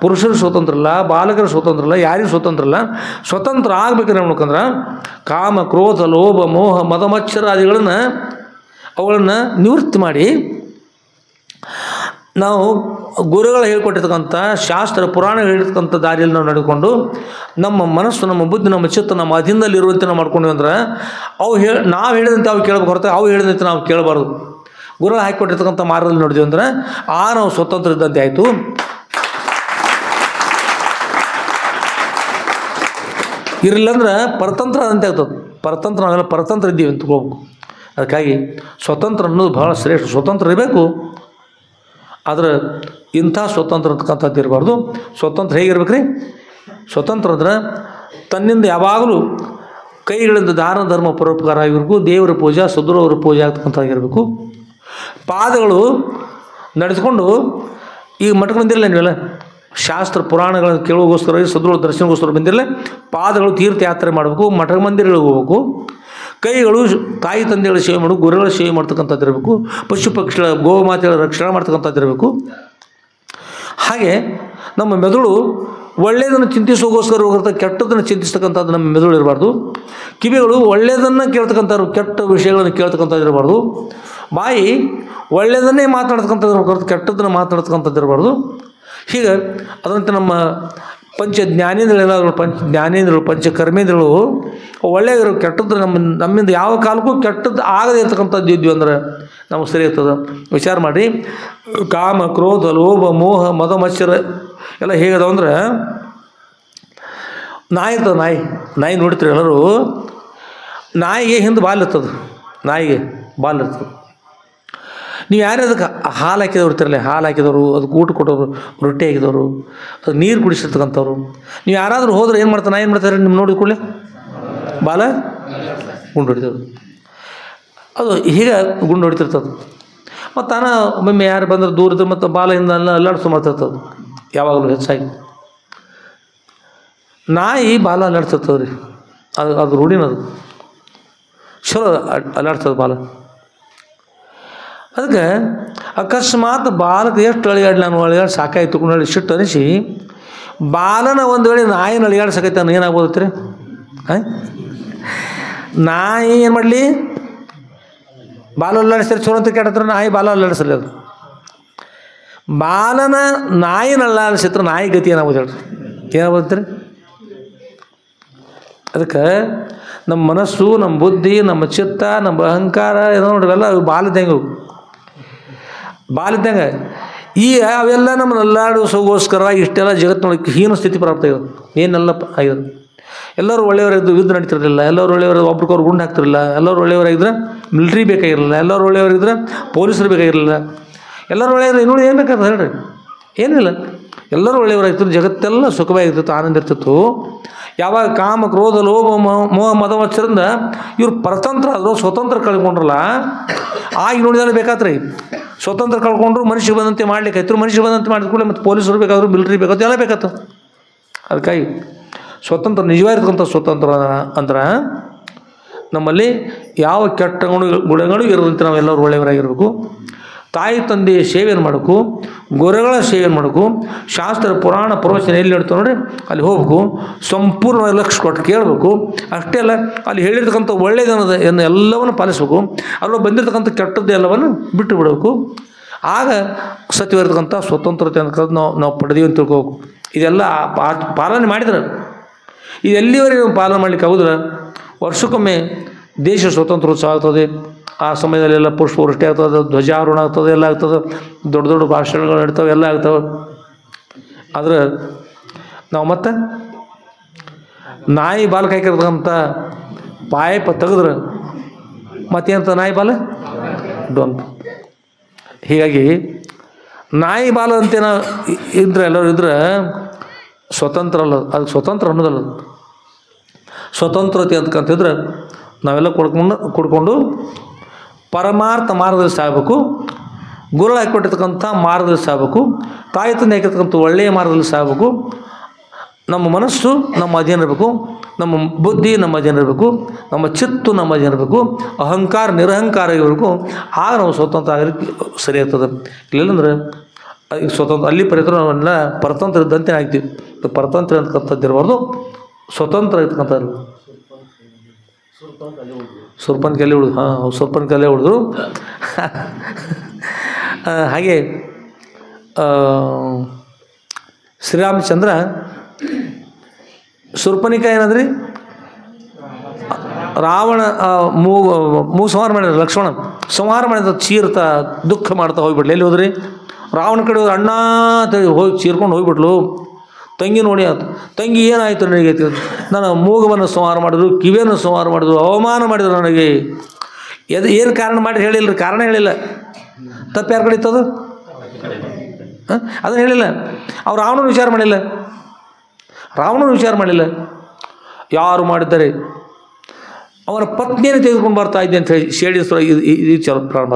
ಪುರುಷರಿಗೆ ಸ್ವತಂತ್ರ ಇಲ್ಲ, ಬಾಲಕರಿಗೆ ಸ್ವತಂತ್ರ ಇಲ್ಲ, ಯಾರಿಗೂ ಸ್ವತಂತ್ರ ಇಲ್ಲ. ಸ್ವತಂತ್ರ ಆಗ್ಬೇಕಂದ್ರೆ ನೋಡ್ಬೇಕಂದ್ರೆ ಕಾಮ ಕ್ರೋಧ ಲೋಭ ಮೋಹ ಮದ ಮತ್ಸರಾದಿಗಳನ್ನು ಅವುಗಳನ್ನು ನಿವೃತ್ತಿ ಮಾಡಿ ನಾವು ಗುರುಗಳು ಹೇಳ್ಕೊಟ್ಟಿರ್ತಕ್ಕಂಥ ಶಾಸ್ತ್ರ ಪುರಾಣ ಹೇಳಿರ್ತಕ್ಕಂಥ ದಾರಿಯಲ್ಲಿ ನಾವು ನಡೆದುಕೊಂಡು ನಮ್ಮ ಮನಸ್ಸು, ನಮ್ಮ ಬುದ್ಧಿ, ನಮ್ಮ ಚಿತ್ತ, ನಮ್ಮ ಅಧೀನದಲ್ಲಿ ಇರುವಂತೆ ನಾವು ಮಾಡ್ಕೊಂಡ್ವಿ ಅಂದ್ರೆ ಅವು ನಾವು ಹೇಳಿದಂತೆ ಅವು ಕೇಳಬೇಕು ಹೊರತು ಅವು ಹೇಳಿದಂತೆ ನಾವು ಕೇಳಬಾರ್ದು. ಗುರುಗಳು ಹಾಕಿಕೊಟ್ಟಿರ್ತಕ್ಕಂಥ ಮಾರ್ಗದಲ್ಲಿ ನೋಡಿದ್ವಿ ಅಂದ್ರೆ ನಾವು ಸ್ವತಂತ್ರ ಇದ್ದಂತೆ ಆಯಿತು. ಇರಲಿಲ್ಲಂದ್ರೆ ಪರತಂತ್ರ ಆದಂತೆ ಆಗ್ತದೆ. ಪರತಂತ್ರ ನಾವೆಲ್ಲ ಪರತಂತ್ರ ಇದ್ದೀವಿ ಅಂತ ಹೋಗ್ಬೇಕು. ಅದಕ್ಕಾಗಿ ಸ್ವತಂತ್ರ ಅನ್ನೋದು ಭಾಳ ಶ್ರೇಷ್ಠ. ಸ್ವತಂತ್ರ ಇರಬೇಕು, ಆದರೆ ಇಂಥ ಸ್ವತಂತ್ರ ಅಂತಕ್ಕಂಥದ್ದು ಇರಬಾರ್ದು. ಸ್ವತಂತ್ರ ಹೇಗಿರ್ಬೇಕು ರೀ? ಸ್ವತಂತ್ರ ಅಂದ್ರೆ ತನ್ನಿಂದ ಯಾವಾಗಲೂ ಕೈಗಳಿಂದ ದಾನ ಧರ್ಮ ಪರೋಪಕಾರ ಆಗಿರಬೇಕು, ದೇವರ ಪೂಜೆ ಸದ್ಗುರುವರ ಪೂಜೆ ಆಗ್ತಕ್ಕಂಥಾಗಿರಬೇಕು. ಪಾದಗಳು ನಡೆದುಕೊಂಡು ಈಗ ಮಠಕ್ಕೆ ಬಂದಿರಲ್ಲ ನೀವೆಲ್ಲ, ಶಾಸ್ತ್ರ ಪುರಾಣಗಳನ್ನು ಕೇಳೋಗೋಸ್ಕರ ಸದ್ಗುರು ದರ್ಶನಗೋಸ್ಕರ ಬಂದಿರಲ್ಲ, ಪಾದಗಳು ತೀರ್ಥಯಾತ್ರೆ ಮಾಡಬೇಕು, ಮಠ ಮಂದಿರಗಳಿಗೆ ಹೋಗ್ಬೇಕು. ಕೈಗಳು ತಾಯಿ ತಂದೆಗಳ ಸೇವೆ ಮಾಡಬೇಕು, ಗುರುಗಳ ಸೇವೆ ಮಾಡ್ತಕ್ಕಂಥದ್ದು ಇರಬೇಕು, ಪಶು ಪಕ್ಷಿಗಳ ಗೋಮಾತೆಗಳ ರಕ್ಷಣೆ ಮಾಡ್ತಕ್ಕಂಥದ್ದು ಇರಬೇಕು. ಹಾಗೆ ನಮ್ಮ ಮೆದುಳು ಒಳ್ಳೆಯದನ್ನು ಚಿಂತಿಸೋಗೋಸ್ಕರ ಹೋಗಿರ್ತ, ಕೆಟ್ಟದನ್ನು ಚಿಂತಿಸ್ತಕ್ಕಂಥದ್ದು ನಮ್ಮ ಮೆದುಳು ಇರಬಾರ್ದು. ಕಿವಿಗಳು ಒಳ್ಳೆಯದನ್ನು ಕೇಳ್ತಕ್ಕಂಥವ್ರು, ಕೆಟ್ಟ ವಿಷಯಗಳನ್ನು ಕೇಳ್ತಕ್ಕಂಥದ್ದು ಇರಬಾರ್ದು. ಬಾಯಿ ಒಳ್ಳೆಯದನ್ನೇ ಮಾತನಾಡ್ತಕ್ಕಂಥದ್ದು ಹೊರತು ಕೆಟ್ಟದ್ದನ್ನು ಮಾತನಾಡ್ತಕ್ಕಂಥದ್ದು ಇರಬಾರ್ದು. ಹೀಗೆ ಅದಂತೆ ನಮ್ಮ ಪಂಚ ಜ್ಞಾನೇಂದ್ರಗಳು, ಪಂಚ ಕರ್ಮೇಂದ್ರಗಳು ಒಳ್ಳೆಯ ಕೆಟ್ಟದ್ದು ನಮ್ಮಿಂದ ಯಾವ ಕಾಲಕ್ಕೂ ಕೆಟ್ಟದ್ದು ಆಗದೇ ಇರ್ತಕ್ಕಂಥದ್ದು ಇದ್ವಿ ಅಂದ್ರೆ ನಮಗೆ ಸರಿ ಇರ್ತದೆ. ವಿಚಾರ ಮಾಡಿ, ಕಾಮ ಕ್ರೋಧ ಲೋಭ ಮೋಹ ಮದ ಮತ್ಸರ ಎಲ್ಲ ಹೇಗದಾವ ಅಂದ್ರೆ, ನಾಯಿ ಇರ್ತದೆ, ನಾಯಿ ನೋಡ್ತೀರಿ ಎಲ್ಲರೂ. ನಾಯಿಗೆ ಹಿಂದೆ ಬಾಲಿರ್ತದೆ, ನಾಯಿಗೆ ಬಾಲಿರ್ತದೆ. ನೀವು ಯಾರೇ ಅದಕ್ಕೆ ಹಾಲು ಹಾಕಿದವ್ರು ಇರ್ತಿರಲ್ಲ, ಹಾಲು ಹಾಕಿದವರು, ಅದಕ್ಕೆ ಊಟ ಕೊಟ್ಟವರು, ರೊಟ್ಟಿ ಹಾಕಿದವರು, ಅದು ನೀರು ಕುಡಿಸಿರ್ತಕ್ಕಂಥವ್ರು, ನೀವು ಯಾರಾದರೂ ಹೋದ್ರೆ ಏನು ಮಾಡ್ತಾರೆ? ಏನು ಮಾಡ್ತಾರೆ? ನಿಮ್ಮ ನೋಡಿದ ಕೂಡಲೇ ಬಾಲ ಗುಂಡು ಹೊಡಿತದೆ. ಅದು ಹೀಗೆ ಗುಂಡು ಹೊಡಿತಿರ್ತದೆ. ಮತ್ತು ತಾನ ಒಮ್ಮೆ ಯಾರು ಬಂದ್ರೆ ದೂರದ್ದು ಮತ್ತು ಬಾಲೆಯಿಂದ ಅಲ್ಲಾಡಿಸೋ ಮಾಡ್ತಿರ್ತದೆ. ಯಾವಾಗಲೂ ಹೆಚ್ಚಾಗಿ ನಾಯಿ ಬಾಲ ಅಲ್ಲಾಡ್ತಿರ್ತದೆ ರೀ. ಅದು ರೂಢಿನದು, ಚಲೋ ಅಲ್ಲಾಡ್ತದೆ ಬಾಲ. ಅದಕ್ಕೆ ಅಕಸ್ಮಾತ್ ಬಾಲಕ್ಕೆ ಎಷ್ಟು ಅಳಿಗಾಡಿ, ನಾನು ಅಳಿಗಾಡಿ ಸಾಕಾಯ್ತು ಹೇಳಿ ಸಿಟ್ಟು ಅನಿಸಿ ಬಾಲನ ಒಂದು ವೇಳೆ ನಾಯಿನ ಅಳಿಗಾಡ್ಸಕೈತೆ ನಾನು ಏನಾಗ್ಬೋದತ್ತೆ ರೀ? ನಾಯಿ ಏನು ಮಾಡಲಿ? ಬಾಲ ಅಲ್ಲಾಡಿಸ್ತಾರೆ ಚಲೋ ಅಂತ ಕೆಟ್ಟತ್ರ ನಾಯಿ ಬಾಲ ಅಲ್ಲಾಡಿಸಲಿ. ಅದು ಬಾಲನ ನಾಯಿನ ಅಲ್ಲಾಡಿಸಿದ್ರೆ ನಾಯಿ ಗತಿ ಏನಾಗ್ಬೋದು ಹೇಳ್ರಿ? ಏನಾಗ್ಬೋದತ್ತೆ ರೀ? ಅದಕ್ಕೆ ನಮ್ಮ ಮನಸ್ಸು, ನಮ್ಮ ಬುದ್ಧಿ, ನಮ್ಮ ಚಿತ್ತ, ನಮ್ಮ ಅಹಂಕಾರ ಏನೋ ನೋಡ್ರಿವೆಲ್ಲ ಬಾಲಿದ್ದಂಗೆ, ಬಾಲಿದ್ದಂಗೆ. ಈಗ ಅವೆಲ್ಲ ನಮ್ಮನ್ನು ಅಲ್ಲಾಡಿಸೋಗೋಸ್ಕರ ಇಷ್ಟೆಲ್ಲ ಜಗತ್ತಿನೊಳಗೆ ಹೀನ ಸ್ಥಿತಿ ಪ್ರಾಪ್ತ ಆಗಿದೆ. ಏನೆಲ್ಲ ಆಗಿದೆ? ಎಲ್ಲರೂ ಒಳ್ಳೆಯವರಾಗಿದ್ದು ಯುದ್ಧ ನಡೀತಿರಲಿಲ್ಲ, ಎಲ್ಲರೂ ಒಳ್ಳೆಯವರು ಒಬ್ರಿಗೊಬ್ರು ಗುಂಡು ಹಾಕ್ತಿರಲಿಲ್ಲ, ಎಲ್ಲರೂ ಒಳ್ಳೆಯವರಾಗಿದ್ದರೆ ಮಿಲ್ಟ್ರಿ ಬೇಕಾಗಿರಲಿಲ್ಲ, ಎಲ್ಲರೂ ಒಳ್ಳೆಯವರಿದ್ದರೆ ಪೊಲೀಸರು ಬೇಕಾಗಿರಲಿಲ್ಲ, ಎಲ್ಲರೂ ಒಳ್ಳೆಯವರು ಇನ್ನೂ ಏನು ಬೇಕಾದ್ರೆ ಹೇಳ್ರಿ? ಏನಿಲ್ಲ. ಎಲ್ಲರೂ ಒಳ್ಳೆಯವರಾಗ್ತಿದ್ರು, ಜಗತ್ತೆಲ್ಲ ಸುಖವಾಗಿರ್ತಿತ್ತು, ಆನಂದ ಇರ್ತಿತ್ತು. ಯಾವಾಗ ಕಾಮ ಕ್ರೋಧ ಲೋಭ ಮೋಹ ಮದವಚ್ಚರಿಂದ ಇವ್ರು ಪರತಂತ್ರ ಆದರೂ ಸ್ವತಂತ್ರ ಕಳ್ಕೊಂಡ್ರಲ್ಲ, ಆಗಿ ನೋಡಿದ್ರೆ ಬೇಕಾತ್ರಿ. ಸ್ವತಂತ್ರ ಕಳ್ಕೊಂಡ್ರು ಮನುಷ್ಯ ಬಂದಂತೆ ಮಾಡ್ಲಿಕ್ಕೆ ಆಯ್ತು. ಮನುಷ್ಯ ಬಂದಂತೆ ಮಾಡಿದ ಕೂಡ ಮತ್ತು ಪೊಲೀಸರು ಬೇಕಾದ್ರು, ಮಿಲಿಟ್ರಿ ಬೇಕಾದ್ರು, ಎಲ್ಲ ಬೇಕಾಯ್ತು. ಅದಕ್ಕಾಗಿ ಸ್ವತಂತ್ರ ನಿಜವಾಗಿರ್ತಕ್ಕಂಥ ಸ್ವತಂತ್ರ ಅಂದ್ರೆ ನಮ್ಮಲ್ಲಿ ಯಾವ ಕೆಟ್ಟ ಗುಣಗಳು ಇರೋದಂತೆ ನಾವೆಲ್ಲರೂ ಒಳ್ಳೆಯವರಾಗಿರ್ಬೇಕು. ತಾಯಿ ತಂದೆಯ ಸೇವೆಯನ್ನು ಮಾಡಬೇಕು, ಗುರುಗಳ ಸೇವೆಯನ್ನು ಮಾಡಬೇಕು. ಶಾಸ್ತ್ರ ಪುರಾಣ ಪ್ರವಚನ ಎಲ್ಲಿ ಹೇಳ್ತಾವೆ ನೋಡಿ ಅಲ್ಲಿ ಹೋಗ್ಬೇಕು, ಸಂಪೂರ್ಣವಾಗಿ ಲಕ್ಷ ಕೊಟ್ಟು ಕೇಳಬೇಕು. ಅಷ್ಟೇ ಅಲ್ಲ, ಅಲ್ಲಿ ಹೇಳಿರ್ತಕ್ಕಂಥ ಒಳ್ಳೆಯದನ್ನು ಎಲ್ಲವನ್ನು ಪಾಲಿಸಬೇಕು. ಅಲ್ಲೋ ಬಂದಿರತಕ್ಕಂಥ ಕೆಟ್ಟದ್ದು ಎಲ್ಲವನ್ನು ಬಿಟ್ಟು ಬಿಡಬೇಕು. ಆಗ ಸತ್ಯವಿರತಕ್ಕಂಥ ಸ್ವತಂತ್ರತೆ ಅಂತ ನಾವು ಪಡೆದೀವಿ ಅಂತ ತಿಳ್ಕೋಬೇಕು. ಇದೆಲ್ಲ ಪಾಲನೆ ಮಾಡಿದ್ರೆ, ಇದು ಎಲ್ಲಿವರೆಗೆ ಪಾಲನೆ ಮಾಡಲಿಕ್ಕೆ ಆಗೋದಿಲ್ಲ. ವರ್ಷಕ್ಕೊಮ್ಮೆ ದೇಶ ಸ್ವತಂತ್ರೋತ್ಸವ ಆಗ್ತದೆ. ಆ ಸಮಯದಲ್ಲೆಲ್ಲ ಪುಷ್ಪವೃಷ್ಟಿ ಆಗ್ತದೆ, ಧ್ವಜಾರೋಹಣ ಆಗ್ತದೆ, ಎಲ್ಲ ಆಗ್ತದೆ, ದೊಡ್ಡ ದೊಡ್ಡ ಭಾಷಣಗಳು ನಡ್ತಾವೆ, ಎಲ್ಲ ಆಗ್ತವೆ. ಆದ್ರೆ ನಾವು ಮತ್ತೆ ನಾಯಿ ಬಾಲ ಕಾಯ್ಕಿರ್ತಕ್ಕಂಥ ಪಾಯಪ ತೆಗೆದ್ರೆ ಮತ್ತೇನಂತ ನಾಯಿ ಬಾಲ ಡೊಂಕ್. ಹೀಗಾಗಿ ನಾಯಿ ಬಾಲ ಅಂತೇನ ಇದ್ರೆ ಎಲ್ಲರೂ ಇದ್ರೆ ಸ್ವತಂತ್ರ ಅಲ್ಲ, ಅದಕ್ಕೆ ಸ್ವತಂತ್ರ ಅನ್ನೋದಲ್ಲ. ಸ್ವತಂತ್ರತೆ ಅಂತಕ್ಕಂತಿದ್ರೆ ನಾವೆಲ್ಲ ಕೊಡ್ಕೊಂಡು ಪರಮಾರ್ಥ ಮಾರ್ಗದಲ್ಲಿ ಸಾಗಬೇಕು. ಗುರುಗಳು ಹಾಕಿಕೊಟ್ಟಿರ್ತಕ್ಕಂಥ ಮಾರ್ಗದಲ್ಲಿ ಸಾಗಬೇಕು. ತಾಯಿ ತಂದೆ ಹಾಕಿರ್ತಕ್ಕಂಥ ಒಳ್ಳೆಯ ಮಾರ್ಗದಲ್ಲಿ ಸಾಗಬೇಕು. ನಮ್ಮ ಮನಸ್ಸು ನಮ್ಮ ಅಧೀನ ಇರಬೇಕು, ನಮ್ಮ ಬುದ್ಧಿ ನಮ್ಮ ಅಧೀನ ಇರಬೇಕು, ನಮ್ಮ ಚಿತ್ತು ನಮ್ಮ ಅಧೀನ ಇರಬೇಕು, ಅಹಂಕಾರ ನಿರಹಂಕಾರ ಇರಬೇಕು. ಆಗ ನಾವು ಸ್ವತಂತ್ರ ಆಗಲಿಕ್ಕೆ ಸರಿ ಆಗ್ತದೆ. ಇಲ್ಲಂದ್ರೆ ಸ್ವತಂತ್ರ ಅಲ್ಲಿ ಪರಿತ್ರ ನಾವೆಲ್ಲ ಪರತಂತ್ರ ಇದ್ದಂತೆ ಆಗ್ತೀವಿ. ಪರತಂತ್ರ ಅಂತಕ್ಕಂಥದ್ದು ಇರಬಾರ್ದು, ಸ್ವತಂತ್ರ ಇರ್ತಕ್ಕಂಥದ್ದು. ಸುರ್ಪನ್ ಕಲೆ ಉಳಿದು, ಸುರ್ಪನ್ ಕಲೆ ಉಳಿದ್ರು. ಹಾಗೆ ಶ್ರೀರಾಮಚಂದ್ರ ಸುರ್ಪನಿಕ ಏನಂದ್ರಿ, ರಾವಣ ಮೂಗು ಸಂಹಾರ ಮಾಡಿದ್ರು. ಲಕ್ಷ್ಮಣ ಸಂಹಾರ ಮಾಡಿದ ಚೀರ್ತಾ ದುಃಖ ಮಾಡ್ತಾ ಹೋಗ್ಬಿಡ್ಲಿ. ಎಲ್ಲಿ ಹೋದ್ರಿ? ರಾವಣ ಕಡೆ ಹೋದ್ರೆ ಅಣ್ಣ ಅಂತ ಹೋಗಿ ಚೀರ್ಕೊಂಡು ಹೋಗ್ಬಿಟ್ಲು. ತಂಗಿ ನೋಡಿ ಆಯ್ತು, ತಂಗಿ ಏನಾಯಿತು ನನಗೆ? ನಾನು ಮೂಗವನ್ನು ಸಂಹಾರ ಮಾಡಿದ್ರು, ಕಿವಿಯನ್ನು ಸಂಹಾರ ಮಾಡಿದ್ರು, ಅವಮಾನ ಮಾಡಿದ್ರು ನನಗೆ. ಏನು ಕಾರಣ ಮಾಡಿ ಹೇಳಿಲ್ಲ, ಕಾರಣ ಹೇಳಿಲ್ಲ. ತಪ್ಪು ಯಾರ ಕಡೆ ಇತ್ತದು? ಅದನ್ನು ಹೇಳಿಲ್ಲ. ಅವ್ರು ರಾವಣನ ವಿಚಾರ ಮಾಡಿಲ್ಲ, ರಾವಣನ ವಿಚಾರ ಮಾಡಿಲ್ಲ. ಯಾರು ಮಾಡಿದ್ದಾರೆ? ಅವನ ಪತ್ನಿಯನ್ನು ತೆಗೆದುಕೊಂಡು ಬರ್ತಾ ಇದ್ದೆ ಅಂತ ಹೇಳಿ ಶೇಡಿಸ್ರು. ಇದು ಚಲ ಪ್ರಾರಂಭ.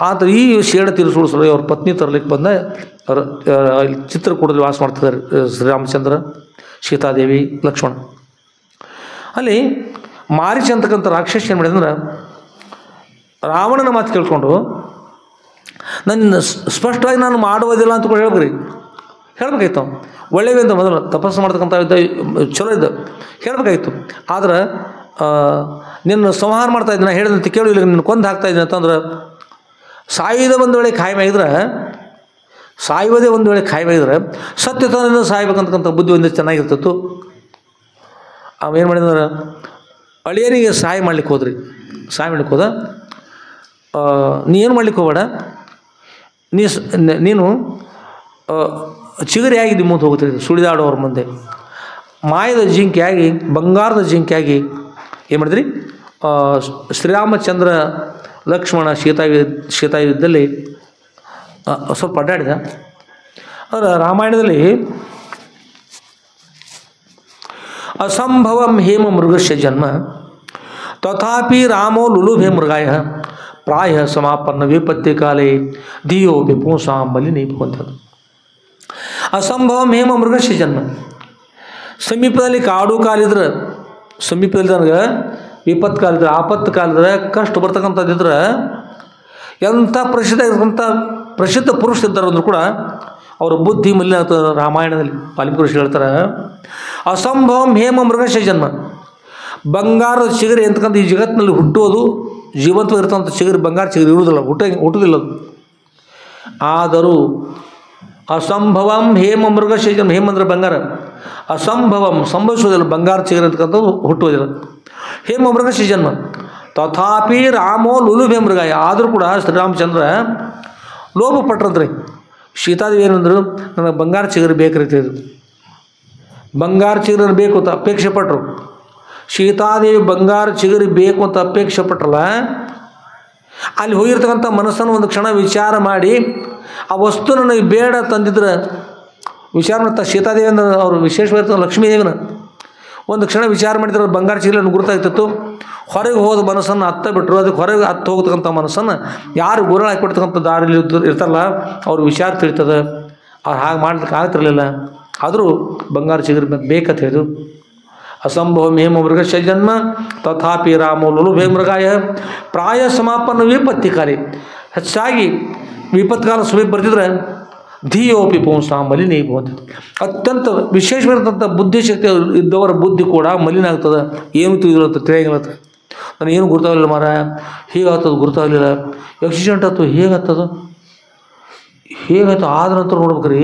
ಆದರೆ ಈ ಶೇಡ ತೀರಿಸೋಳು ಅವ್ರ ಪತ್ನಿ ತರಲಿಕ್ಕೆ ಬಂದ ಚಿತ್ರಕೂಟದಲ್ಲಿ ವಾಸ ಮಾಡ್ತಿದ್ದಾರೆ ಶ್ರೀರಾಮಚಂದ್ರ, ಸೀತಾದೇವಿ, ಲಕ್ಷ್ಮಣ. ಅಲ್ಲಿ ಮಾರೀಚ ಅಂತಕ್ಕಂಥ ರಾಕ್ಷಸ ಏನು ಮಾಡಿದಂದ್ರೆ ರಾವಣನ ಮಾತು ಕೇಳ್ಕೊಂಡು ನನ್ನ ಸ್ಪಷ್ಟವಾಗಿ ನಾನು ಮಾಡುವುದಿಲ್ಲ ಅಂತ ಹೇಳ್ಬೇಕ್ರಿ, ಹೇಳ್ಬೇಕಾಯ್ತು. ಒಳ್ಳೆಯವಿಂದ ಮೊದಲು ತಪಸ್ಸು ಮಾಡ್ತಕ್ಕಂಥ ಇದ್ದ, ಚಲೋ ಇದ್ದ, ಹೇಳ್ಬೇಕಾಗಿತ್ತು. ಆದ್ರೆ ನಿನ್ನ ಸಂಹಾರ ಮಾಡ್ತಾ ಇದ್ದೀನಿ, ಹೇಳಿದಂತೆ ಕೇಳು, ಇಲ್ಲ ನಿನ್ನ ಕೊಂದು ಹಾಕ್ತಾ ಇದ್ದೀನಿ ಅಂತಂದ್ರೆ ಸಾಯುವುದೇ ಒಂದು ವೇಳೆ ಖಾಯಮಾಗಿದ್ರೆ, ಸಾಯುವುದೇ ಒಂದು ವೇಳೆ ಖಾಯಮಾಗಿದ್ರೆ ಸತ್ಯತನದಿಂದ ಸಾಯ್ಬೇಕಂತಕ್ಕಂಥ ಬುದ್ಧಿ ಒಂದು ಚೆನ್ನಾಗಿರ್ತಿತ್ತು. ಅವೇನು ಮಾಡಿದ್ರೆ ಅಳಿಯನಿಗೆ ಸಹಾಯ ಮಾಡ್ಲಿಕ್ಕೆ ಹೋದ್ರಿ. ಸಹಾಯ ಮಾಡ್ಲಿಕ್ಕೆ ಹೋದ, ನೀ ಏನು ಮಾಡ್ಲಿಕ್ಕೆ ಹೋಗಬೇಡ, ನೀನು ಚಿಗರಿ ಆಗಿದ್ದು ಮುಂದೆ ಹೋಗ್ತಿದ್ದೆ ಸುಳಿದಾಡೋವ್ರ ಮುಂದೆ. ಮಾಯದ ಜಿಂಕೆಯಾಗಿ, ಬಂಗಾರದ ಜಿಂಕೆಯಾಗಿ ಏನು ಮಾಡಿದ್ರಿ? ಶ್ರೀರಾಮಚಂದ್ರ ಲಕ್ಷ್ಮಣ ಸೀತಾಯುದ್ಧದಲ್ಲಿ ಸ್ವಲ್ಪ ಅಡ್ಡಾಡಿದ. ಅದರ ರಾಮಾಯಣದಲ್ಲಿ ಅಸಂಭವಂ ಹೇಮ ಮೃಗಸ್ಯ ಜನ್ಮ ತಥಾಪಿ ರಾಮೋ ಲುಲುಭೆ ಮೃಗಾಯ ಪ್ರಾಯ ಸಮಾಪನ್ನ ವಿಪತ್ತಿ ಕಾಲೇ ಧಿಯೋ ವಿಪುಂಸಾಂ ಬಲಿನಿ ಭವಂತದ್ದು. ಅಸಂಭವಂ ಹೇಮ ಮೃಗಸ್ಯ ಜನ್ಮ. ಸಮೀಪದಲ್ಲಿ ಕಾಡು ಕಾಲಿದ್ರೆ, ಸಮೀಪದಲ್ಲಿ ನನಗೆ ವಿಪತ್ತು ಕಾಲಿದ್ರೆ, ಆಪತ್ತು ಕಾಲಿದ್ರೆ, ಕಷ್ಟ ಬರ್ತಕ್ಕಂಥದ್ದಿದ್ರೆ, ಎಂಥ ಪ್ರಸಿದ್ಧ ಪುರುಷರಿದ್ದಾರೆ ಅಂದರೂ ಕೂಡ ಅವರ ಬುದ್ಧಿ ಮಲಿನ ಆಗ್ತದೆ. ರಾಮಾಯಣದಲ್ಲಿ ವಾಲ್ಮೀಕಿ ಋಷಿ ಹೇಳ್ತಾರೆ, ಅಸಂಭವಂ ಹೇಮ ಮೃಗಸ್ಯ ಜನ್ಮ. ಬಂಗಾರದ ಚಿಗರಿ ಅಂತಕ್ಕಂಥ ಈ ಜಗತ್ತಿನಲ್ಲಿ ಹುಟ್ಟುವುದು, ಜೀವಂತವಾಗಿರ್ತಕ್ಕಂಥ ಚಿಗರಿ, ಬಂಗಾರ ಚಿಗರಿ ಇರುವುದಿಲ್ಲ, ಹುಟ್ಟುವುದಿಲ್ಲ ಅದು. ಆದರೂ ಅಸಂಭವಂ ಹೇಮ ಮೃಗಸ್ಯ ಜನ್ಮ. ಹೇಮ ಅಂದರೆ ಬಂಗಾರ, ಅಸಂಭವಂ ಸಂಭವಿಸುವುದಿಲ್ಲ, ಬಂಗಾರ ಚಿಗರಿ ಅಂತಕ್ಕಂಥದ್ದು ಹುಟ್ಟುವುದಿಲ್ಲ. ಹೇಮ ಮೃಗಸ್ಯ ಜನ್ಮ ತಥಾಪಿ ರಾಮೋ ಲುಲುಭೆ ಮೃಗಾಯ. ಆದರೂ ಕೂಡ ಶ್ರೀರಾಮಚಂದ್ರ ಲೋಭ ಪಟ್ರಂತ್ರಿ. ಸೀತಾದೇವಿ ಏನಂದ್ರು, ನನಗೆ ಬಂಗಾರ ಚಿಗರಿ ಬೇಕರಿತಿದ್ರು, ಬಂಗಾರ ಚಿಗರಿ ಬೇಕು ಅಂತ ಅಪೇಕ್ಷೆ ಪಟ್ಟರು. ಸೀತಾದೇವಿ ಬಂಗಾರ ಚಿಗರಿ ಬೇಕು ಅಂತ ಅಪೇಕ್ಷೆ ಪಟ್ರಲ್ಲ, ಅಲ್ಲಿ ಹೋಗಿರ್ತಕ್ಕಂಥ ಮನಸ್ಸನ್ನು ಒಂದು ಕ್ಷಣ ವಿಚಾರ ಮಾಡಿ ಆ ವಸ್ತು ನನಗೆ ಬೇಡ ತಂದಿದ್ರೆ ವಿಚಾರ ಮಾಡ್ತಾ ಸೀತಾದೇವಿ ಅಂದ್ರೆ ಅವರು ವಿಶೇಷವಾಗಿರ್ತಾರೆ ಲಕ್ಷ್ಮೀದೇವಿನ ಒಂದು ಕ್ಷಣ ವಿಚಾರ ಮಾಡಿದ್ರೆ ಬಂಗಾರ ಚೀಲನ್ನು ಗುರುತಾಗ್ತಿತ್ತು. ಹೊರಗೆ ಹೋದ ಮನಸ್ಸನ್ನು ಹತ್ತ ಬಿಟ್ಟರು. ಅದಕ್ಕೆ ಹೊರಗೆ ಹತ್ತು ಹೋಗ್ತಕ್ಕಂಥ ಮನಸ್ಸನ್ನು ಯಾರು ಗುರುಳು ಹಾಕಿಕೊಡ್ತಕ್ಕಂಥ ದಾರಿಲಿ ಇರ್ತಾರಲ್ಲ ಅವ್ರ ವಿಚಾರ ತಿಳಿತದೆ. ಅವ್ರು ಹಾಗೆ ಮಾಡ್ಲಿಕ್ಕೆ ಆಗ್ತಿರಲಿಲ್ಲ. ಆದರೂ ಬಂಗಾರ ಚಿಗುರು ಬೇಕಂತ ಹೇಳಿದ್ರು. ಅಸಂಭವ ಹೇಮ ಮೃಗಶ ಜನ್ಮ ತಥಾಪಿ ರಾಮೋ ಲುಲುಭೇ ಮೃಗಾಯ ಪ್ರಾಯ ಸಮಾಪನ್ನ ವಿಪತ್ತಿ ಕಾಲಿ. ಹೆಚ್ಚಾಗಿ ವಿಪತ್ಕಾಲ ಸಮೀಪ ಬರ್ತಿದ್ರೆ ಧಿಯೋಪಿ ಪುಂಸ ಮಲಿನ ಭವಂತಿ. ಅತ್ಯಂತ ವಿಶೇಷವಾಗಿರ್ತಂಥ ಬುದ್ಧಿಶಕ್ತಿ ಇದ್ದವರ ಬುದ್ಧಿ ಕೂಡ ಮಲಿನ ಆಗ್ತದೆ. ಏನು ತಿಳಿದಿಲ್ಲ ತಿಳಿಯಂಗಿಲ್ಲ. ನಾನು ಏನು ಗುರ್ತಾಗಲಿಲ್ಲ ಮಾರ, ಹೀಗಾಗ್ತದೆ ಗುರ್ತಾಗಲಿಲ್ಲ. ಆಕ್ಸಿಡೆಂಟ್ ಆಯ್ತು ಹೇಗಾಗ್ತದೆ ಹೇಗಾಯ್ತು ಆದ ನಂತರ ನೋಡ್ಬೇಕ್ರಿ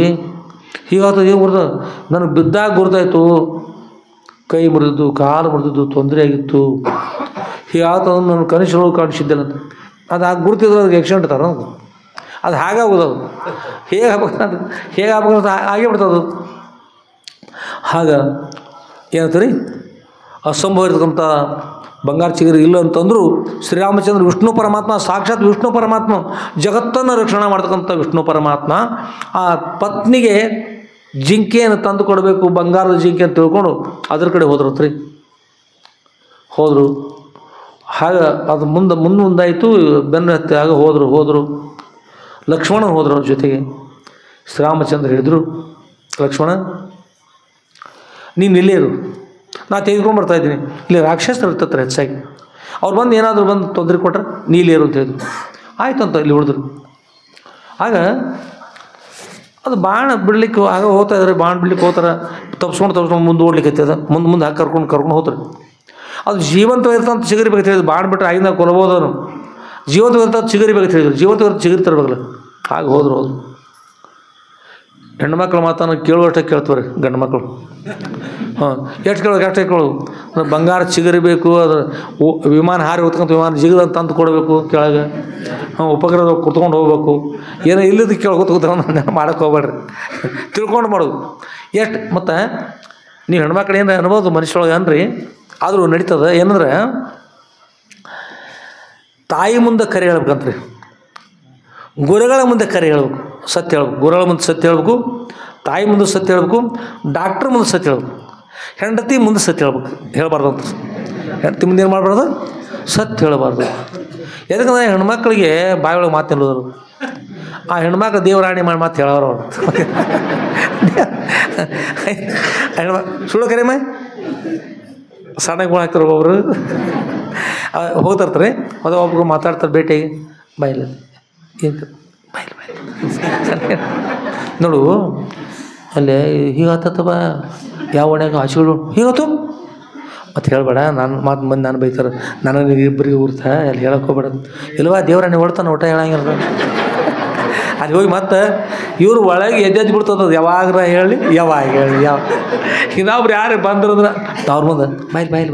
ಹೀಗಾಗ್ತದೆ ಏನು ಗುರ್ತದೆ. ನನಗೆ ಬಿದ್ದಾಗ ಗುರ್ತಾಯ್ತು, ಕೈ ಮುರಿದಿದ್ದು ಕಾಲು ಮುರಿದಿದ್ದು ತೊಂದರೆ ಆಗಿತ್ತು, ಹೀಗಾಗ್ತದೆ ನನ್ನ ಕನಸೊಳಗೆ ಕಾಣಿಸಿದ್ದೆಲ್ಲ ಅಂತ. ಅದು ಹಾಗೆ ಗುರ್ತಿದ್ರೆ ಅದಕ್ಕೆ ಆಕ್ಸಿಡೆಂಟ್ ತರ ಅದು ಹಾಗಾಗೋದು. ಅದು ಹೇಗಾಗ್ಬೇಕಂತ ಹಾಗೇ ಬಿಡ್ತದೆ. ಆಗ ಏನಂತೀರಿ ಅಸಂಭವ ಇರ್ತಕ್ಕಂಥ ಬಂಗಾರ ಚಿಗುರು ಇಲ್ಲ ಅಂತಂದರೂ ಶ್ರೀರಾಮಚಂದ್ರ ವಿಷ್ಣು ಪರಮಾತ್ಮ, ಸಾಕ್ಷಾತ್ ವಿಷ್ಣು ಪರಮಾತ್ಮ, ಜಗತ್ತನ್ನು ರಕ್ಷಣೆ ಮಾಡ್ತಕ್ಕಂಥ ವಿಷ್ಣು ಪರಮಾತ್ಮ ಆ ಪತ್ನಿಗೆ ಜಿಂಕೆಯನ್ನು ತಂದು ಕೊಡಬೇಕು, ಬಂಗಾರದ ಜಿಂಕೆ ಅಂತ ತಿಳ್ಕೊಂಡು ಅದ್ರ ಕಡೆ ಹೋದ್ರತ್ರಿ. ಹೋದರು. ಹಾಗೆ ಅದು ಮುಂದಾಯಿತು. ಬೆನ್ನು ಹತ್ತಿ ಆಗ ಹೋದರು. ಲಕ್ಷ್ಮಣ ಹೋದರು ಅವ್ರ ಜೊತೆಗೆ. ಶ್ರೀರಾಮಚಂದ್ರ ಹೇಳಿದರು, ಲಕ್ಷ್ಮಣ ನೀನು ಇಲ್ಲೇ ಇರು, ನಾ ತೆಗೆದುಕೊಂಡು ಬರ್ತಾಯಿದ್ದೀನಿ. ಇಲ್ಲಿ ರಾಕ್ಷಸರು ಇರ್ತತ್ರ ಹೆಚ್ಚಾಗಿ, ಅವ್ರು ಬಂದು ಏನಾದರೂ ಬಂದು ತೊಂದರೆ ಕೊಟ್ಟರೆ ನೀ ಇಲ್ಲೇ ಇರು ಅಂತ ಹೇಳಿದ್ರು. ಆಯಿತು ಅಂತ ಇಲ್ಲಿ ಉಳಿದ್ರು. ಆಗ ಅದು ಬಾಣ ಬಿಡ್ಲಿಕ್ಕೆ ಆಗ ಹೋಗ್ತಾ ಇದ್ದಾರೆ. ಬಾಣ ಬಿಡ್ಲಿಕ್ಕೆ ಹೋಗ್ತಾರೆ, ತಪ್ಸ್ಕೊಂಡು ಮುಂದೆ ಓಡ್ಲಿಕ್ಕೆ ಹತ್ತದ. ಮುಂದೆ ಹಾಕಿ ಕರ್ಕೊಂಡು ಹೋಗ್ತಾರೆ. ಅದು ಜೀವಂತವಾಗಿರ್ತಂತ ಚಿಗುರಿ ಬೇಕು ಹೇಳಿದ್ರು. ಬಾಣ ಬಿಟ್ಟರೆ ಆಗಿಂದ ಕೊಲ್ಬೋದು ಅವನು. ಜೀವಂತವಾಗಿರ್ತಂತ ಚಿಗುರಿ ಬೇಕು ಹೇಳಿದ್ರು. ಜೀವಂತವಾಗಿರ್ತ ಚಿಗುರಿ ತರಬೇಕಲ್ಲ. ಹಾಗೆ ಹೋದ್ರು. ಹೆಣ್ಮಕ್ಳು ಮಾತನ್ನು ಕೇಳುವಷ್ಟೇ ಕೇಳ್ತವ್ರಿ ಗಂಡು ಮಕ್ಕಳು. ಎಷ್ಟು ಕೇಳೋದು ಅಷ್ಟೇ ಕೇಳೋದು. ಬಂಗಾರ ಚಿಗುರಿ ಬೇಕು, ಅದು ವಿಮಾನ ಹಾರಿ ಹೋಗ್ತಕ್ಕಂಥ ವಿಮಾನ ಜಿಗಿದ ತಂದು ಕೊಡಬೇಕು ಕೆಳಗೆ. ಉಪಗ್ರಹ ಕುತ್ಕೊಂಡು ಹೋಗ್ಬೇಕು. ಏನೋ ಇಲ್ಲದ ಕೇಳ್ಕೊತ ಮಾಡೋಕ್ಕೆ ಹೋಗ್ಬೇಡ್ರಿ, ತಿಳ್ಕೊಂಡು ಮಾಡೋದು ಎಷ್ಟು. ಮತ್ತು ನೀವು ಹೆಣ್ಮಕ್ಳು ಏನು ಅನ್ಬೋದು ಮನುಷ್ಯೊಳಗೆ ಅನ್ರಿ, ಆದರೂ ನಡೀತದೆ. ಏನಂದ್ರೆ ತಾಯಿ ಮುಂದೆ ಕರೆ ಹೇಳ್ಬೇಕಂತ್ರಿ, ಗುರುಗಳ ಮುಂದೆ ಕರೆ ಹೇಳ್ಬೇಕು, ಸತ್ಯ ಹೇಳ್ಬೇಕು. ಗುರುಗಳ ಮುಂದೆ ಸತ್ಯ ಹೇಳ್ಬೇಕು, ತಾಯಿ ಮುಂದೆ ಸತ್ಯ ಹೇಳ್ಬೇಕು, ಡಾಕ್ಟ್ರ್ ಮುಂದೆ ಸತ್ಯ ಹೇಳ್ಬೇಕು, ಹೆಂಡತಿ ಮುಂದೆ ಸತ್ಯ ಹೇಳ್ಬೇಕು. ಹೇಳಬಾರ್ದು ಅಂತ. ಹೆಂಡತಿ ಮುಂದೆ ಏನು ಮಾಡಬಾರ್ದು, ಸತ್ಯ ಹೇಳಬಾರ್ದು. ಯಾಕಂದ್ರೆ ಹೆಣ್ಮಕ್ಳಿಗೆ ಬಾಯಿಯೊಳಗೆ ಮಾತು ಹೇಳೋರು. ಆ ಹೆಣ್ಮಕ್ಳು ದೇವರಾಣಿ ಮಾಡಿ ಮಾತು ಹೇಳೋರು ಅವ್ರು. ಸುಳ್ಳು ಕರೆಮ ಸಣ್ಣಗಳು ಹಾಕ್ತಾರೆ. ಒಬ್ಬೊಬ್ರು ಹೋಗ್ತಾರ್ತಾರೆ, ಅದು ಒಬ್ರು ಮಾತಾಡ್ತಾರೆ ಭೇಟಿಯಾಗಿ. ಬಾಯಿಲ್ಲ ಏನು ಬಾಯಿಲ್ಲ ನೋಡು ಅಲ್ಲೇ ಹೀಗಾತವ ಯಾವ ಒಣಗ ಹಸಿಗಳು ಹೀಗಾತು ಮತ್ತು ಹೇಳಬೇಡ. ಮಾತು ಮಂದಿ ನಾನು ಬೈತಾರೆ, ನನಗೆ ಇಬ್ಬರಿಗೆ ಊರ್ತಾ ಅಲ್ಲಿ ಹೇಳಕ್ಕೆ ಹೋಗ್ಬೇಡ. ಇಲ್ವಾ ದೇವರಾಣಿ ಹೊಡ್ತಾನೆ ಊಟ ಹೇಳಂಗಿಲ್ಲ. ಅಲ್ಲಿ ಹೋಗಿ ಮತ್ತೆ ಇವ್ರು ಒಳಗೆ ಎದ್ದೆದ್ದು ಬಿಡ್ತದ. ಯಾವಾಗ ಹೇಳಿ ಇನ್ನೊಬ್ರು ಯಾರು ಬಂದ್ರಂದ್ರೆ ಅವ್ರ ಮುಂದೆ ಬಾಯ್ಲಿ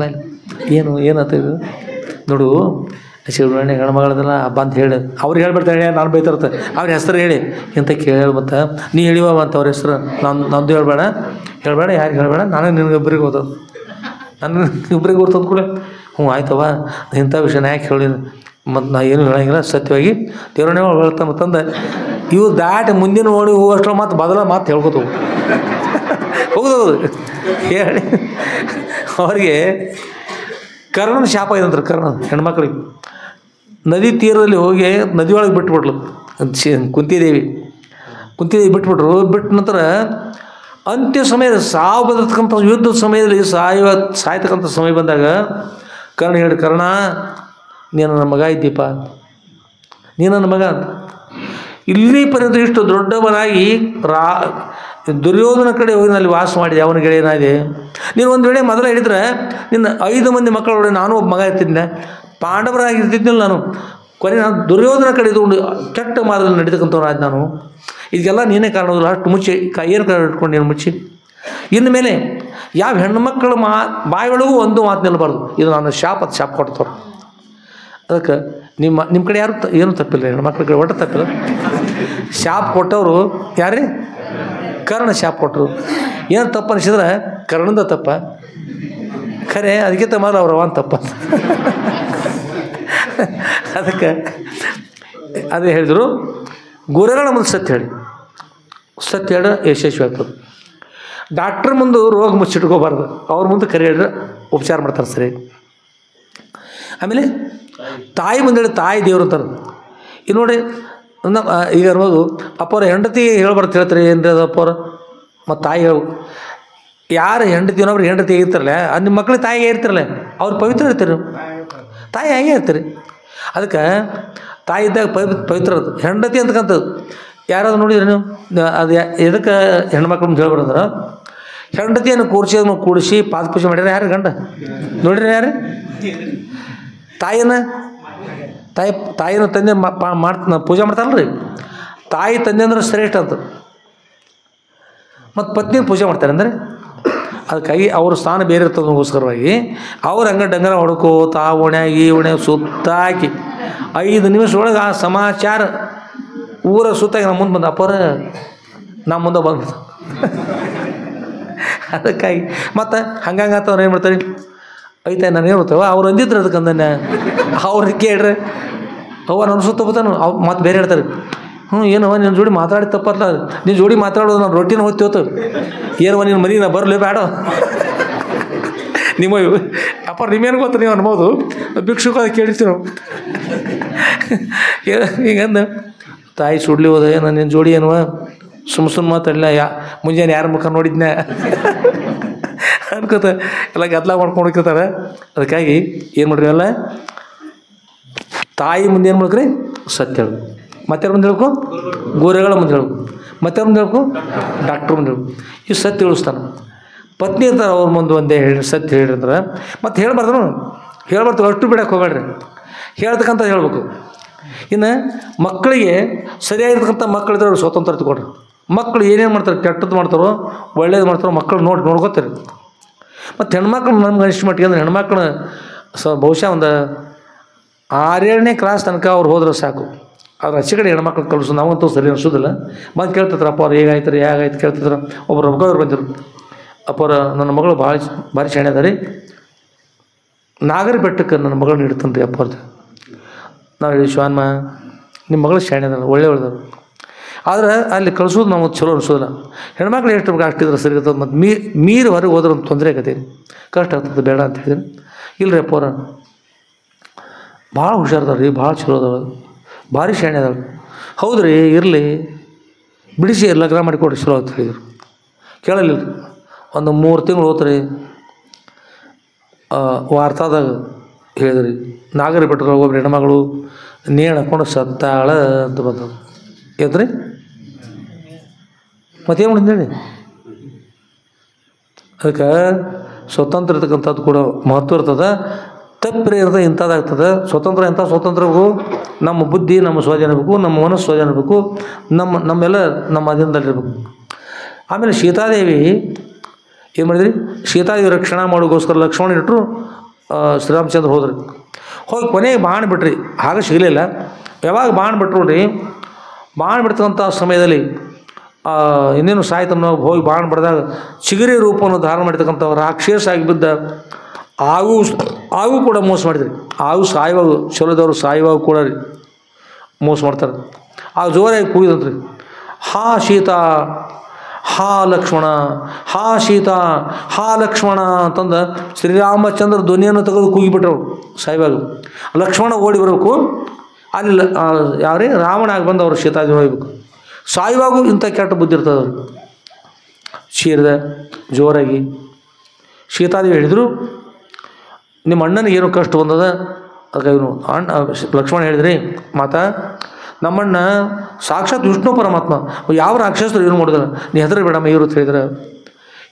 ಏನತ್ತ ಇದು ನೋಡು ಶಿವಣ್ಣ ಹೆಣ್ಮಗಳದಲ್ಲ ಬಂದು ಹೇಳಿ ಅವ್ರು ಹೇಳ್ಬಿಡ್ತಾಳೆ. ನಾನು ಬೈತಾರತ್ತೆ ಅವ್ರ ಹೆಸರು ಹೇಳಿ ಇಂಥ ಕೇಳಿ ಮತ್ತು ನೀ ಹೇಳಿವ ಅಂತ ಅವ್ರ ಹೆಸರು ನಂದು ಹೇಳಬೇಡ ಯಾರಿಗೆ ಹೇಳಬೇಡ, ನಾನು ನಿನಗೆ ಇಬ್ಬರಿಗೆ ಓದೋದು. ನಾನು ಇಬ್ಬರಿಗೆ ಓದ್ತದ ಕೂಡ ಹ್ಞೂ ಆಯ್ತವ ಇಂಥ ವಿಷಯನ ಯಾಕೆ ಹೇಳಿ ಮತ್ತು ನಾ ಏನು ಹೇಳಂಗಿಲ್ಲ, ಸತ್ಯವಾಗಿ ದೇವರನ್ನೇ ಹೇಳ್ತಾನೆ ತಂದೆ. ಇವು ದಾಟಿ ಮುಂದಿನ ಓಡಿ ಹೋಗೋಷ್ಟು ಮತ್ತು ಮಾತು ಹೇಳ್ಕೊತವು ಹೋಗೋದು ಹೇಳಿ. ಅವ್ರಿಗೆ ಕರ್ಣನ ಶಾಪ ಇದಂತಾರೆ. ಕರ್ಣ ಹೆಣ್ಮಕ್ಳಿಗೆ ನದಿ ತೀರದಲ್ಲಿ ಹೋಗಿ ನದಿಯೊಳಗೆ ಬಿಟ್ಬಿಟ್ಲು ಕುಂತಿದೇವಿ ಬಿಟ್ಬಿಟ್ರು. ಬಿಟ್ಟ ನಂತರ ಅಂತ್ಯ ಸಮಯದ ಸಾವು ಬದತಕ್ಕಂಥ ಯುದ್ಧದ ಸಮಯದಲ್ಲಿ ಸಾಯ್ತಕ್ಕಂಥ ಸಮಯ ಬಂದಾಗ ಕರ್ಣ ಹೇಳಿ, ಕರ್ಣ ನೀನು ನನ್ನ ಮಗ ಇದ್ದೀಪ, ನೀನು ನನ್ನ ಮಗ ಅಂತ. ಇಲ್ಲಿ ಪರ್ಯಂತ ಇಷ್ಟು ದೊಡ್ಡವನಾಗಿ ದುರ್ಯೋಧನ ಕಡೆ ಹೋಗಿ ಅಲ್ಲಿ ವಾಸ ಮಾಡಿದೆ. ಅವನ ಗೆಳೆಯನಾದೆ. ನೀನು ಒಂದು ವೇಳೆ ಮೊದಲು ಹೇಳಿದ್ರೆ ನಿನ್ನ 5 ಮಂದಿ ಮಕ್ಕಳೊಡೆ ನಾನು ಒಬ್ಬ ಮಗ ಇರ್ತಿದ್ದೆ, ಪಾಂಡವರಾಗಿರ್ತಿದ್ದಿಲ್ಲ ನಾನು. ಕೊನೆ ನಾನು ದುರ್ಯೋಧನ ಕಡೆ ಇದ್ಕೊಂಡು ಕೆಟ್ಟ ಮಾರ್ಗದಲ್ಲಿ ನಡೀತಕ್ಕಂಥವ್ರಾದ ನಾನು. ಇದಕ್ಕೆಲ್ಲ ನೀನೇ ಕಾರಣೋದಿಲ್ಲ. ಅಷ್ಟು ಮುಚ್ಚಿ ಏನು ಕಾರಣ ಇಟ್ಕೊಂಡು ನೀನು ಮುಚ್ಚಿ. ಇನ್ನು ಮೇಲೆ ಯಾವ ಹೆಣ್ಣುಮಕ್ಕಳು ಬಾಯಿಯೊಳಗೂ ಒಂದು ಮಾತು ನಿಲ್ಲಬಾರ್ದು. ಇದು ನಾನು ಶಾಪ ಕೊಡ್ತವ್ರು. ಅದಕ್ಕೆ ನಿಮ್ಮ ಕಡೆ ಯಾರು ಏನೂ ತಪ್ಪಿಲ್ಲ, ಹೆಣ್ಮಕ್ಳ ಕಡೆ ಒಟ್ಟು ತಪ್ಪಿಲ್ಲ. ಶಾಪ್ ಕೊಟ್ಟವರು ಯಾರೇ ಕರ್ಣ ಶಾಪ್ ಕೊಟ್ಟರು. ಏನು ತಪ್ಪು ಅನಿಸಿದ್ರೆ ಕರ್ಣದ ತಪ್ಪ ಖರೆ, ಅದಕ್ಕಿಂತ ಮೊದಲು ಅವ್ರು ಅವನ್ ತಪ್ಪ. ಅದಕ್ಕೆ ಅದೇ ಹೇಳಿದರು, ಗುರುಗಳ ಮುಂದೆ ಸತ್ಯ ಹೇಳಿ, ಸತ್ಯ ಹೇಳ ಯಶಸ್ವಿ ಆಗ್ತದೆ. ಡಾಕ್ಟ್ರ್ ಮುಂದೆ ರೋಗ ಮುಚ್ಚಿಟ್ಕೋಬಾರ್ದು, ಅವ್ರ ಮುಂದೆ ಕರೆ ಹೇಳಿದ್ರೆ ಉಪಚಾರ ಮಾಡ್ತಾರೆ ಸರಿ. ಆಮೇಲೆ ತಾಯಿ ಮುಂದೆ ಹೇಳಿ ತಾಯಿ ದೇವ್ರು ಅಂತಾರೆ. ಈಗ ನೋಡಿ ಈಗ ಅನ್ನೋದು ಅಪ್ಪವ್ರ ಹೆಂಡತಿ ಹೇಳ್ಬಾರ್ದು ಹೇಳ್ತಾರೆ ಏನ್ರಿ ಅದು ಅಪ್ಪವ್ರ ಮತ್ತು ತಾಯಿ ಹೇಳು. ಯಾರು ಹೆಂಡತಿ ಇನ್ನೊಬ್ರು ಹೆಂಡತಿ ಇರ್ತಾರಲ್ಲ ನಿಮ್ಮ ಮಕ್ಳಿಗೆ ತಾಯಿಗೆ ಇರ್ತಾರಲ್ಲ ಅವ್ರು ಪವಿತ್ರ ಇರ್ತೀರಿ, ತಾಯಿ ಹಾಗೆ ಇರ್ತೀರಿ. ಅದಕ್ಕೆ ತಾಯಿ ಇದ್ದಾಗ ಪವಿತ್ರ ಅದು. ಹೆಂಡತಿ ಅಂತಕ್ಕಂಥದ್ದು ಯಾರಾದ್ರು ನೋಡಿದ್ರಿ ನೀವು? ಅದು ಎದಕ್ಕೆ ಹೆಣ್ಮಕ್ಳು ಮುಂದೆ ಹೇಳ್ಬಾರ್ದಂದ್ರೆ ಹೆಂಡತಿಯನ್ನು ಕೂಡಿಸಿ ಪಾದ ಪೂಜೆ ಮಾಡ್ಯಾರ ಯಾರು? ಗಂಡ ನೋಡ್ರಿ ಯಾರು? ತಾಯಿನ ತಂದೆ ಪೂಜೆ ಮಾಡ್ತಾರಲ್ರಿ. ತಾಯಿ ತಂದೆ ಅಂದ್ರೆ ಶ್ರೇಷ್ಠ ಅಂತ. ಮತ್ತು ಪತ್ನಿ ಪೂಜೆ ಮಾಡ್ತಾರೆ ಅಂದರೆ ಅದಕ್ಕಾಗಿ ಅವ್ರ ಸ್ಥಾನ ಬೇರೆ ಇರ್ತದಕ್ಕೋಸ್ಕರವಾಗಿ ಅವ್ರು ಹಂಗೆ ಡಂಗರ ಹೊಡ್ಕೋತ ಆ ಓಣೆ ಈ ಓಣೆ ಸುತ್ತಾಕಿ 5 ನಿಮಿಷ ಒಳಗೆ ಆ ಸಮಾಚಾರ ಊರ ಸುತ್ತಾಗಿ ನಮ್ಮ ಮುಂದೆ ಬಂದ ಅಪ್ಪರ ನಮ್ಮ ಮುಂದೆ ಬಂದು ಅದಕ್ಕಾಗಿ ಮತ್ತು ಹಂಗಂಗತ್ತ ಅವ್ರು ಏನು ಮಾಡ್ತಾರೆ ಐತೆ ನಾನು ಏನು ಮಾಡ್ತೇವೆ ಅವ್ರು ಅಂದಿದ್ರು ಅದಕ್ಕೆ ಅಂದನ್ನ ಅವ್ರಿಗೆ ಕೇಳ್ರಿ ಅವ್ವ ನನ್ನ ಸುತ್ತ ಬರ್ತಾನೆ ಅವು ಮತ್ತೆ ಬೇರೆ ಹೇಳ್ತಾರೆ ಏನವ ನಿನ್ನ ಜೋಡಿ ಮಾತಾಡಿ ತಪ್ಪಲ್ಲ, ನಿನ್ನ ಜೋಡಿ ಮಾತಾಡೋದು ನಾನು ರೊಟ್ಟಿನ ಹೋಗ್ತೀವತ್ತು ಏನವ ನಿನ್ನ ಮನೆ ನಾ ಬರಲಿ ಬೇಡ ನಿಮ್ಮ ಅಪ್ಪ ನಿಮ್ಮೇನು ಗೊತ್ತು ನೀವು ಅನ್ಬೋದು ಭಿಕ್ಷುಕ ಅದು ಕೇಳಿರ್ತೀವಿ ನಾವು ಹಿಂಗಂದ ತಾಯಿ ಸುಡ್ಲಿ ಹೋದ ಏನು ನಿನ್ನ ಜೋಡಿ ಏನವ ಸುಮ್ಮ ಮಾತಾಡಲಿಲ್ಲ ಮುಂಜಾನೆ ಯಾರ ಮುಖ ನೋಡಿದ್ನ ಅನ್ಕೋತ ಎಲ್ಲ ಗದ್ದಲ ಮಾಡ್ಕೊಂಡು ಹೋಗ್ತಿರ್ತಾರೆ. ಅದಕ್ಕಾಗಿ ಏನು ಮಾಡ್ರಿ ಅಲ್ಲ ತಾಯಿ ಮುಂದೆ ಏನು ಮಾಡ್ಕ್ರಿ ಸತ್ಯ ಹೇಳು, ಮತ್ತೆ ಮುಂದೆ ಹೇಳ್ಕೊ ಗೋರೆಗಳ ಮುಂದೆ ಹೇಳ್ಕು, ಮತ್ತೆ ಮುಂದೆ ಹೇಳ್ಕೊ ಡಾಕ್ಟ್ರ್ ಮುಂದೆ ಹೇಳ್ಕು. ಇವು ಸತ್ಯ ಹೇಳಿಸ್ತಾನೆ. ಪತ್ನಿ ಇರ್ತಾರೆ ಅವ್ರ ಮುಂದೆ ಒಂದೇ ಹೇಳಿ ಸತ್ಯ ಹೇಳಿದ್ರೆ ಮತ್ತೆ ಹೇಳ್ಬಾರ್ದು ಅಷ್ಟು ಬಿಡಕ್ಕೆ ಹೋಗ್ಬೇಡ್ರಿ, ಹೇಳ್ತಕ್ಕಂಥ ಹೇಳ್ಬೇಕು. ಇನ್ನು ಮಕ್ಕಳಿಗೆ ಸರಿಯಾಗಿರ್ತಕ್ಕಂಥ ಮಕ್ಕಳಿದ್ರೆ ಅವ್ರು ಸ್ವತಂತ್ರ ಕೊಡ್ರಿ. ಮಕ್ಕಳು ಏನೇನು ಮಾಡ್ತಾರೆ ಕೆಟ್ಟದ್ದು ಮಾಡ್ತಾರೋ ಒಳ್ಳೇದು ಮಾಡ್ತಾರೋ ಮಕ್ಕಳು ನೋಡ್ಕೋತಾರೆ. ಮತ್ತು ಹೆಣ್ಮಕ್ಳು ನಮ್ಗೆ ಅನಿಷ್ಟ ಮಟ್ಟಿಗೆ ಅಂದ್ರೆ ಹೆಣ್ಮಕ್ಳನ್ನ ಬಹುಶಃ ಒಂದು 6-7ನೇ ಕ್ಲಾಸ್ ತನಕ ಅವ್ರು ಹೋದ್ರೆ ಸಾಕು. ಅವ್ರು ಆಚೆ ಕಡೆ ಹೆಣ್ಮಕ್ಳು ಕಲಿಸು ನಾವಂತೂ ಸರಿ ಅನಿಸೋದಿಲ್ಲ. ಬಂದು ಕೇಳ್ತಿದ್ರು ಅಪ್ಪ ಅವ್ರು ಹೇಗಾಯ್ತು ಕೇಳ್ತಿದ್ರು. ಒಬ್ಬರು ಅವ್ರು ಬಂದರು, ಅಪ್ಪವ್ರ ನನ್ನ ಮಗಳು ಭಾರಿ ಶಾಣೆ ಅದ ರೀ, ನಾಗರ ಬೆಟ್ಟಕ್ಕೆ ನನ್ನ ಮಗಳನ್ನ ಇಡ್ತಾನೆ ರೀ ಅಪ್ಪವ್ರದ್ದು. ನಾವು ಹೇಳಿ ಶಿವಾನ್ಮ ನಿಮ್ಮ ಮಗಳು ಶಾಣೆ ಅದ ಒಳ್ಳೆಯವ್ರದವ್ರು, ಆದ್ರೆ ಅಲ್ಲಿ ಕಳಿಸೋದು ನಾವು ಚಲೋ ಅನಿಸೋದಿಲ್ಲ. ಹೆಣ್ಮಕ್ಳು ಎಷ್ಟು ಅಷ್ಟಿದ್ರೆ ಸರಿ ಇರ್ತದೆ. ಮತ್ತು ಮೀರಿ ಹೊರಗೆ ಹೋದ್ರೆ ಒಂದು ತೊಂದರೆ ಆಗತ್ತೆ, ಕಷ್ಟ ಆಗ್ತದೆ, ಬೇಡ ಅಂತ ಹೇಳಿದ್ರೆ ಇಲ್ಲರಿ ಅಪ್ಪವ್ರ ಭಾಳ ಹುಷಾರದಾವ ರೀ, ಭಾಳ ಚಲೋ ಅದಾವ, ಭಾರಿ ಶಾಣೆ ಅದಾವ. ಹೌದು ರೀ ಇರಲಿ ಬಿಡಿಸಿ ಲಗ್ನ ಮಾಡಿಕೊಡ್ರಿ ಚಲೋ ಅಂತ ಹೇಳಿದ್ರು. ಕೇಳಲಿಲ್ಲ. ಒಂದು 3 ತಿಂಗಳು ಹೋತ್ರಿ ವಾರ್ತಾದಾಗ ಹೇಳಿದ್ರಿ ನಾಗರ ಬೆಟ್ಟದಾಗ ಒಬ್ಬರು ಹೆಣ್ಮಗಳು ನೇಣು ಹಾಕೊಂಡು ಸತ್ತಾಳ ಅಂತ ಬಂದವು. ಎದ್ರಿ ಮತ್ತೇನು ಮಾಡಿದ್ನಿ ಹೇಳಿ. ಅದಕ್ಕೆ ಸ್ವತಂತ್ರ ಇರ್ತಕ್ಕಂಥದ್ದು ಕೂಡ ಮಹತ್ವ ಇರ್ತದೆ. ತಪ್ಪರೆ ಇರ್ತದೆ ಇಂಥದ್ದಾಗ್ತದೆ. ಸ್ವತಂತ್ರ ಎಂಥ ಸ್ವತಂತ್ರಬೇಕು, ನಮ್ಮ ಬುದ್ಧಿ ನಮ್ಮ ಸ್ವಾಧೀನ ಇರಬೇಕು, ನಮ್ಮ ಮನಸ್ಸು ಸ್ವಾಧೀನ ಇರಬೇಕು, ನಮ್ಮೆಲ್ಲ ನಮ್ಮ ಅಧೀನದಲ್ಲಿರ್ಬೇಕು. ಆಮೇಲೆ ಸೀತಾದೇವಿ ಏನು ಮಾಡಿದ್ರಿ, ಸೀತಾದೇವಿ ರಕ್ಷಣೆ ಮಾಡೋಕ್ಕೋಸ್ಕರ ಲಕ್ಷ್ಮಣ ಇಟ್ಟರು, ಶ್ರೀರಾಮಚಂದ್ರ ಹೋದ್ರಿ. ಹೋಗಿ ಕೊನೆಗೆ ಬಾಣ ಬಿಟ್ರಿ, ಆಗ ಸಿಗಲಿಲ್ಲ. ಯಾವಾಗ ಬಾಣ ಬಿಟ್ರು ರೀ, ಬಾಣ ಬಿಡ್ತಕ್ಕಂಥ ಸಮಯದಲ್ಲಿ ಇನ್ನೇನು ಸಾಯ್ತಮ್ಮ ಹೋಗಿ ಬಾಣ ಬಿಡಿದಾಗ ಚಿಗರಿ ರೂಪವನ್ನು ಧಾರಣ ಮಾಡಿರ್ತಕ್ಕಂಥ ರಾಕ್ಷಸ ಆಗಿ ಬಿದ್ದ ಆಗೂ ಕೂಡ ಮೋಸ ಮಾಡಿದ್ರಿ. ಆಗೂ ಸಾಯುವಾಗ ಚಲೋದವರು ಸಾಯುವಾಗ ಕೂಡ ರೀ ಮೋಸ ಮಾಡ್ತಾರೆ. ಆಗ ಜೋರಾಗಿ ಕೂಗಿದಂತ್ರಿ, ಹಾ ಸೀತಾ ಹಾ ಲಕ್ಷ್ಮಣ, ಹಾ ಸೀತಾ ಹಾ ಲಕ್ಷ್ಮಣ ಅಂತಂದು ಶ್ರೀರಾಮಚಂದ್ರ ಧ್ವನಿಯನ್ನು ತೆಗೆದು ಕೂಗಿಬಿಟ್ರು ಸಾಯುವಾಗ. ಲಕ್ಷ್ಮಣ ಓಡಿ ಬರಬೇಕು, ಅಲ್ಲಿ ಯಾವ್ರಿ ರಾವಣ ಆಗಿ ಬಂದು ಅವರು ಸೀತಾದೇವಿ ಹೋಗ್ಬೇಕು. ಸಾಯುವಾಗೂ ಇಂಥ ಕೆಟ್ಟ ಬುದ್ಧಿ ಇರ್ತದೆ ಅವ್ರಿಗೆ. ಚೀರಿದ ಜೋರಾಗಿ ಸೀತಾದೇವಿ ಹೇಳಿದರು, ನಿಮ್ಮ ಅಣ್ಣನಿಗೆ ಏನೋ ಕಷ್ಟ ಬಂದದ. ಅದಕ್ಕೆ ಇವನು ಲಕ್ಷ್ಮಣ ಹೇಳಿದ್ರಿ, ಮಾತಾ ನಮ್ಮಣ್ಣ ಸಾಕ್ಷಾತ್ ವಿಷ್ಣು ಪರಮಾತ್ಮ, ಯಾವ ರಾಕ್ಷಸರು ಏನು ಮಾಡಿದಾರೆ, ನೀ ಹೆದರಿ ಬೇಡಮ್ಮ ಇವರು ಅಂತ ಹೇಳಿದ್ರೆ.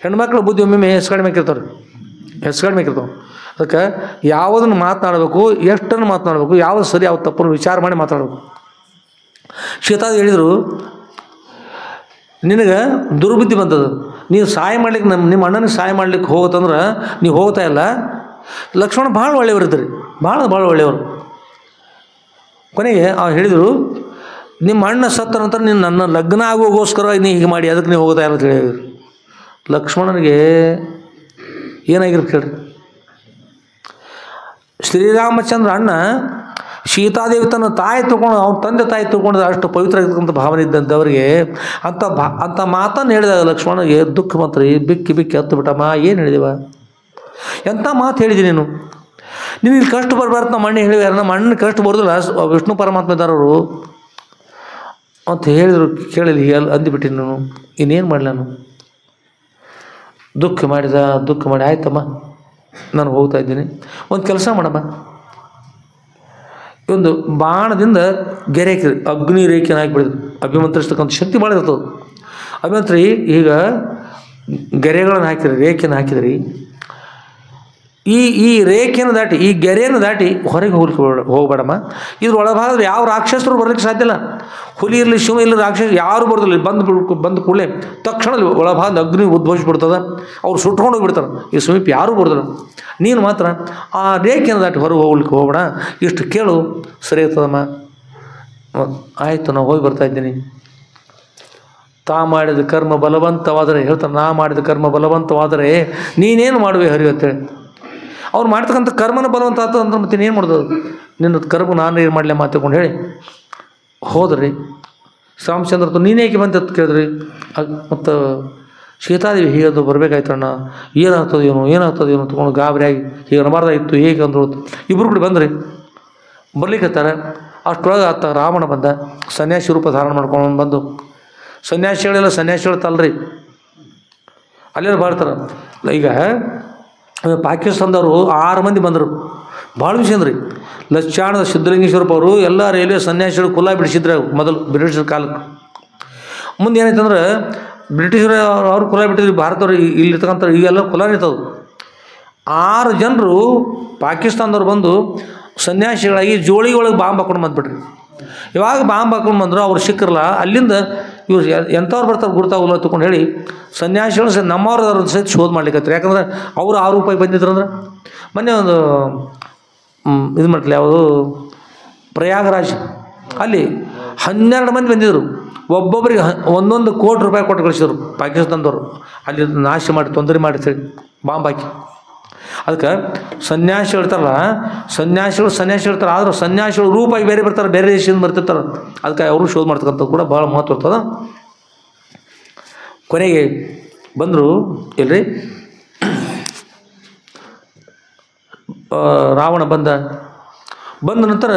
ಹೆಣ್ಮಕ್ಳ ಬುದ್ಧಿ ಒಮ್ಮೆ ಕಡಿಮೆ ಹಾಕಿರ್ತಾರೆ, ಕಡಿಮೆ ಹಾಕಿರ್ತಾವೆ. ಅದಕ್ಕೆ ಯಾವುದನ್ನು ಮಾತನಾಡಬೇಕು, ಎಷ್ಟನ್ನು ಮಾತನಾಡಬೇಕು, ಯಾವುದು ಸರಿ ಯಾವ್ದು ತಪ್ಪನ್ನು ವಿಚಾರ ಮಾಡಿ ಮಾತಾಡಬೇಕು. ಸೀತಾದೇವಿ ಹೇಳಿದರು, ನಿನಗೆ ದುರ್ಬುದ್ಧಿ ಬಂದದ್ದು, ನೀವು ಸಹಾಯ ಮಾಡ್ಲಿಕ್ಕೆ ನಿಮ್ಮ ಅಣ್ಣನಿಗೆ ಸಹಾಯ ಮಾಡ್ಲಿಕ್ಕೆ ಹೋಗುತ್ತಂದ್ರೆ ನೀವು ಹೋಗ್ತಾ ಇಲ್ಲ. ಲಕ್ಷ್ಮಣ ಭಾಳ ಒಳ್ಳೆಯವರು ಇದ್ರಿ, ಭಾಳ ಒಳ್ಳೆಯವರು. ಕೊನೆಗೆ ಅವ್ರು ಹೇಳಿದರು, ನಿಮ್ಮ ಅಣ್ಣ ಸತ್ತ ನಂತರ ನೀನು ನನ್ನ ಲಗ್ನ ಆಗೋಗೋಸ್ಕರ ನೀ ಹೀಗೆ ಮಾಡಿ ಅದಕ್ಕೆ ನೀವು ಹೋಗ್ತಾ ಇಲ್ಲ ಅಂತ ಹೇಳಿದ್ರು. ಲಕ್ಷ್ಮಣನಿಗೆ ಏನಾಗಿರುತ್ತೆ ಹೇಳ್ರಿ. ಶ್ರೀರಾಮಚಂದ್ರ ಅಣ್ಣ ಸೀತಾದೇವಿ ತನ್ನ ತಾಯಿ ತಗೊಂಡು ಅವ್ನ ತಂದೆ ತಾಯಿ ತಗೊಂಡು ಅಷ್ಟು ಪವಿತ್ರ ಆಗಿರ್ತಕ್ಕಂಥ ಭಾವನೆ ಇದ್ದಂಥವ್ರಿಗೆ ಅಂಥ ಮಾತನ್ನು ಹೇಳಿದಾಗ ಲಕ್ಷ್ಮಣನಿಗೆ ದುಃಖ ಮಂತ್ರಿ ಬಿಕ್ಕಿ ಬಿಕ್ಕಿ ಹತ್ತು ಬಿಟ್ಟಮ್ಮ, ಏನು ಹೇಳಿದೆವ, ಎಂಥ ಮಾತು ಹೇಳಿದಿ ನೀನು, ನಿನಗೆ ಕಷ್ಟ ಬರಬಾರ್ದು ನಮ್ಮ ಅಣ್ಣ ಹೇಳಿದಾರೆ, ನಮ್ಮ ಅಣ್ಣನ ಕಷ್ಟ ಬರೋದಿಲ್ಲ ವಿಷ್ಣು ಪರಮಾತ್ಮ ಇದ್ದಾರವರು ಅಂತ ಹೇಳಿದ್ರು. ಕೇಳಿಲಿ ಅಂದುಬಿಟ್ಟು ನಾನು ಇನ್ನೇನು ಮಾಡಲಿ, ನಾನು ದುಃಖ ಮಾಡಿ ಆಯ್ತಮ್ಮ ನಾನು ಹೋಗ್ತಾ ಇದ್ದೀನಿ, ಒಂದು ಕೆಲಸ ಮಾಡಮ್ಮ, ಒಂದು ಬಾಣದಿಂದ ಗೆರೆ ಹಾಕಿರಿ, ಅಗ್ನಿ ರೇಖೆನ ಹಾಕಿಬಿಡಿದ್ರು. ಅಭಿಮಂತ್ರಿಸ್ತಕ್ಕಂಥ ಶಕ್ತಿ ಭಾಳ ಇರ್ತದೆ. ಅಭಿಮಂತ್ರಿ ಈಗ ಗೆರೆಗಳನ್ನು ಹಾಕಿರಿ, ರೇಖೆಯನ್ನು ಹಾಕಿದ್ರಿ, ಈ ರೇಖೆಯನ್ನು ದಾಟಿ ಈ ಗೆರೆಯನ್ನು ದಾಟಿ ಹೊರಗೆ ಹೋಗಬೇಡಮ್ಮ. ಇದ್ರ ಒಳಭಾಗದಲ್ಲಿ ಯಾವ ರಾಕ್ಷಸರು ಬರಲಿಕ್ಕೆ ಸಾಧ್ಯ ಇಲ್ಲ. ಹುಲಿ ಇರಲಿ ಶಿವ ಇರಲಿ ರಾಕ್ಷಸ ಯಾರು ಬರೋದಿಲ್ಲ. ಬಂದ ಕೂಡಲೇ ತಕ್ಷಣ ಒಳಭಾಗದ ಅಗ್ನಿ ಉದ್ಭವಿಸ್ಬಿಡ್ತದೆ, ಅವ್ರು ಸುಟ್ಕೊಂಡು ಹೋಗಿಬಿಡ್ತಾರೆ. ಈ ಸಮೀಪ ಯಾರೂ ಬರೋದಿಲ್ಲ. ನೀನು ಮಾತ್ರ ಆ ರೇಖೆಯನ್ನು ದಾಟಿ ಹೊರಗೆ ಹೋಗ್ಲಿಕ್ಕೆ ಹೋಗಬೇಡ, ಇಷ್ಟು ಕೇಳು ಸರಿ ಇರ್ತದಮ್ಮ. ಆಯಿತು, ನಾವು ಹೋಗಿ ಬರ್ತಾ ಇದ್ದೀನಿ. ತಾ ಮಾಡಿದ ಕರ್ಮ ಬಲವಂತವಾದರೆ ಹೇಳ್ತಾರೆ, ನಾ ಮಾಡಿದ ಕರ್ಮ ಬಲವಂತವಾದರೆ ನೀನೇನು ಮಾಡುವೆ ಹರಿ ಅಂತೇಳಿ. ಅವ್ರು ಮಾಡ್ತಕ್ಕಂಥ ಕರ್ಮನ ಬಲವಂತ ಆತ ಅಂದ್ರೆ ಮತ್ತೆ ಏನು ಮಾಡೋದು, ನಿನ್ನ ಕರ್ಮ ನಾನು ಏನು ಮಾಡಲಿ ಮಾತಾಡ್ಕೊಂಡು ಹೇಳಿ ಹೋದ್ರಿ. ಶ್ರೀರಾಮಚಂದ್ರ ನೀನೇಕೆ ಬಂತ ಕೇಳಿದ್ರಿ. ಮತ್ತು ಸೀತಾದೇವಿ ಹೀಗದು ಬರಬೇಕಾಯ್ತಣ್ಣ, ಏನಾಗ್ತದೇನೋ ತೊಗೊಂಡು ಗಾಬರಿಯಾಗಿ ಹೀಗೆ ಅನ್ನಬಾರ್ದಾಗಿತ್ತು ಹೇಗೆ ಅಂದ್ರು. ಇಬ್ಬರು ಕೂಡ ಬಂದ್ರಿ, ಬರ್ಲಿಕ್ಕತ್ತಾರೆ. ಅಷ್ಟೊಳಗೆ ಆತ ರಾವಣ ಬಂದ, ಸನ್ಯಾಸಿ ರೂಪ ಧಾರಣ ಮಾಡ್ಕೊಂಡು ಬಂದು. ಸನ್ಯಾಸಿಗಳು ತಲ್ರಿ ಅಲ್ಲೆಲ್ಲ ಬಾಳ್ತಾರೆ. ಈಗ ಪಾಕಿಸ್ತಾನದವರು 6 ಮಂದಿ ಬಂದರು, ಭಾಳ ವಿಷಯ ಅಂದ್ರಿ. ಲಕ್ಷಾಣದ ಸಿದ್ಧಲಿಂಗೇಶ್ವರಪ್ಪ ಅವರು ಎಲ್ಲ ರೈಲ್ವೆ ಸನ್ಯಾಸಿಗಳು ಕುಲ್ಲ ಬಿಡಿಸಿದ್ರೆ ಮೊದಲು ಬ್ರಿಟಿಷರ ಕಾಲಕ್ಕೆ. ಮುಂದೆ ಏನಾಯ್ತಂದ್ರೆ ಬ್ರಿಟಿಷರು ಅವ್ರು ಕುಲ ಬಿಟ್ಟಿದ್ರಿ, ಭಾರತವ್ರು ಇಲ್ಲಿರ್ತಕ್ಕಂಥ ಈಗೆಲ್ಲ ಕುಲ ನಿಂತವು. 6 ಜನರು ಪಾಕಿಸ್ತಾನದವ್ರು ಬಂದು ಸನ್ಯಾಸಿಗಳಾಗಿ ಜೋಳಿ ಒಳಗೆ ಬಾಂಬ್ ಹಾಕೊಂಡು ಬಂದುಬಿಟ್ರಿ. ಇವಾಗ ಬಾಂಬ್ ಹಾಕೊಂಡು ಬಂದರು, ಅವ್ರು ಸಿಕ್ಕರಲ್ಲ. ಅಲ್ಲಿಂದ ಇವ್ರು ಎಂಥವ್ರು ಬರ್ತಾರೆ ಗುರ್ತಾಗಲ್ಲ ತಗೊಂಡು ಹೇಳಿ ಸನ್ಯಾಸಿಗಳು ನಮ್ಮವ್ರದವ್ರ ಸಹಿತ ಶೋಧ ಮಾಡ್ಲಿಕ್ಕತ್ರಿ. ಯಾಕಂದ್ರೆ ಅವರು 6 ರೂಪಾಯಿ ಬಂದಿದ್ರಂದ್ರೆ. ಮೊನ್ನೆ ಒಂದು ಇದು ಮಾಡ್ಲಿ ಯಾವುದು ಪ್ರಯಾಗರಾಜ್, ಅಲ್ಲಿ 12 ಮಂದಿ ಬಂದಿದ್ದರು. ಒಬ್ಬೊಬ್ಬರಿಗೆ 1 ಕೋಟಿ ರೂಪಾಯಿ ಕೊಟ್ಟು ಕಳಿಸಿದ್ರು ಪಾಕಿಸ್ತಾನದವರು. ಅಲ್ಲಿ ನಾಶ ಮಾಡಿ ತೊಂದರೆ ಮಾಡಿ ಬಾಂಬ್ ಹಾಕಿ. ಅದಕ್ಕೆ ಸನ್ಯಾಸಿಗಳು ಇರ್ತಾರಲ್ಲ, ಸನ್ಯಾಸಿಗಳು ಇರ್ತಾರೆ. ಆದ್ರೆ ಸನ್ಯಾಸಿಗಳು ರೂಪಾಯಿ ಬೇರೆ ಬರ್ತಾರೆ, ಬೇರೆ ದೇಶದಿಂದ ಬರ್ತಿರ್ತಾರೆ. ಅದಕ್ಕೆ ಅವರು ಶೋಧ ಮಾಡ್ತಕ್ಕಂಥದ್ದು ಕೂಡ ಭಾಳ ಮಹತ್ವ ಇರ್ತದೆ. ಕೊನೆಗೆ ಬಂದರು ಎಲ್ರಿ, ರಾವಣ ಬಂದ ನಂತರ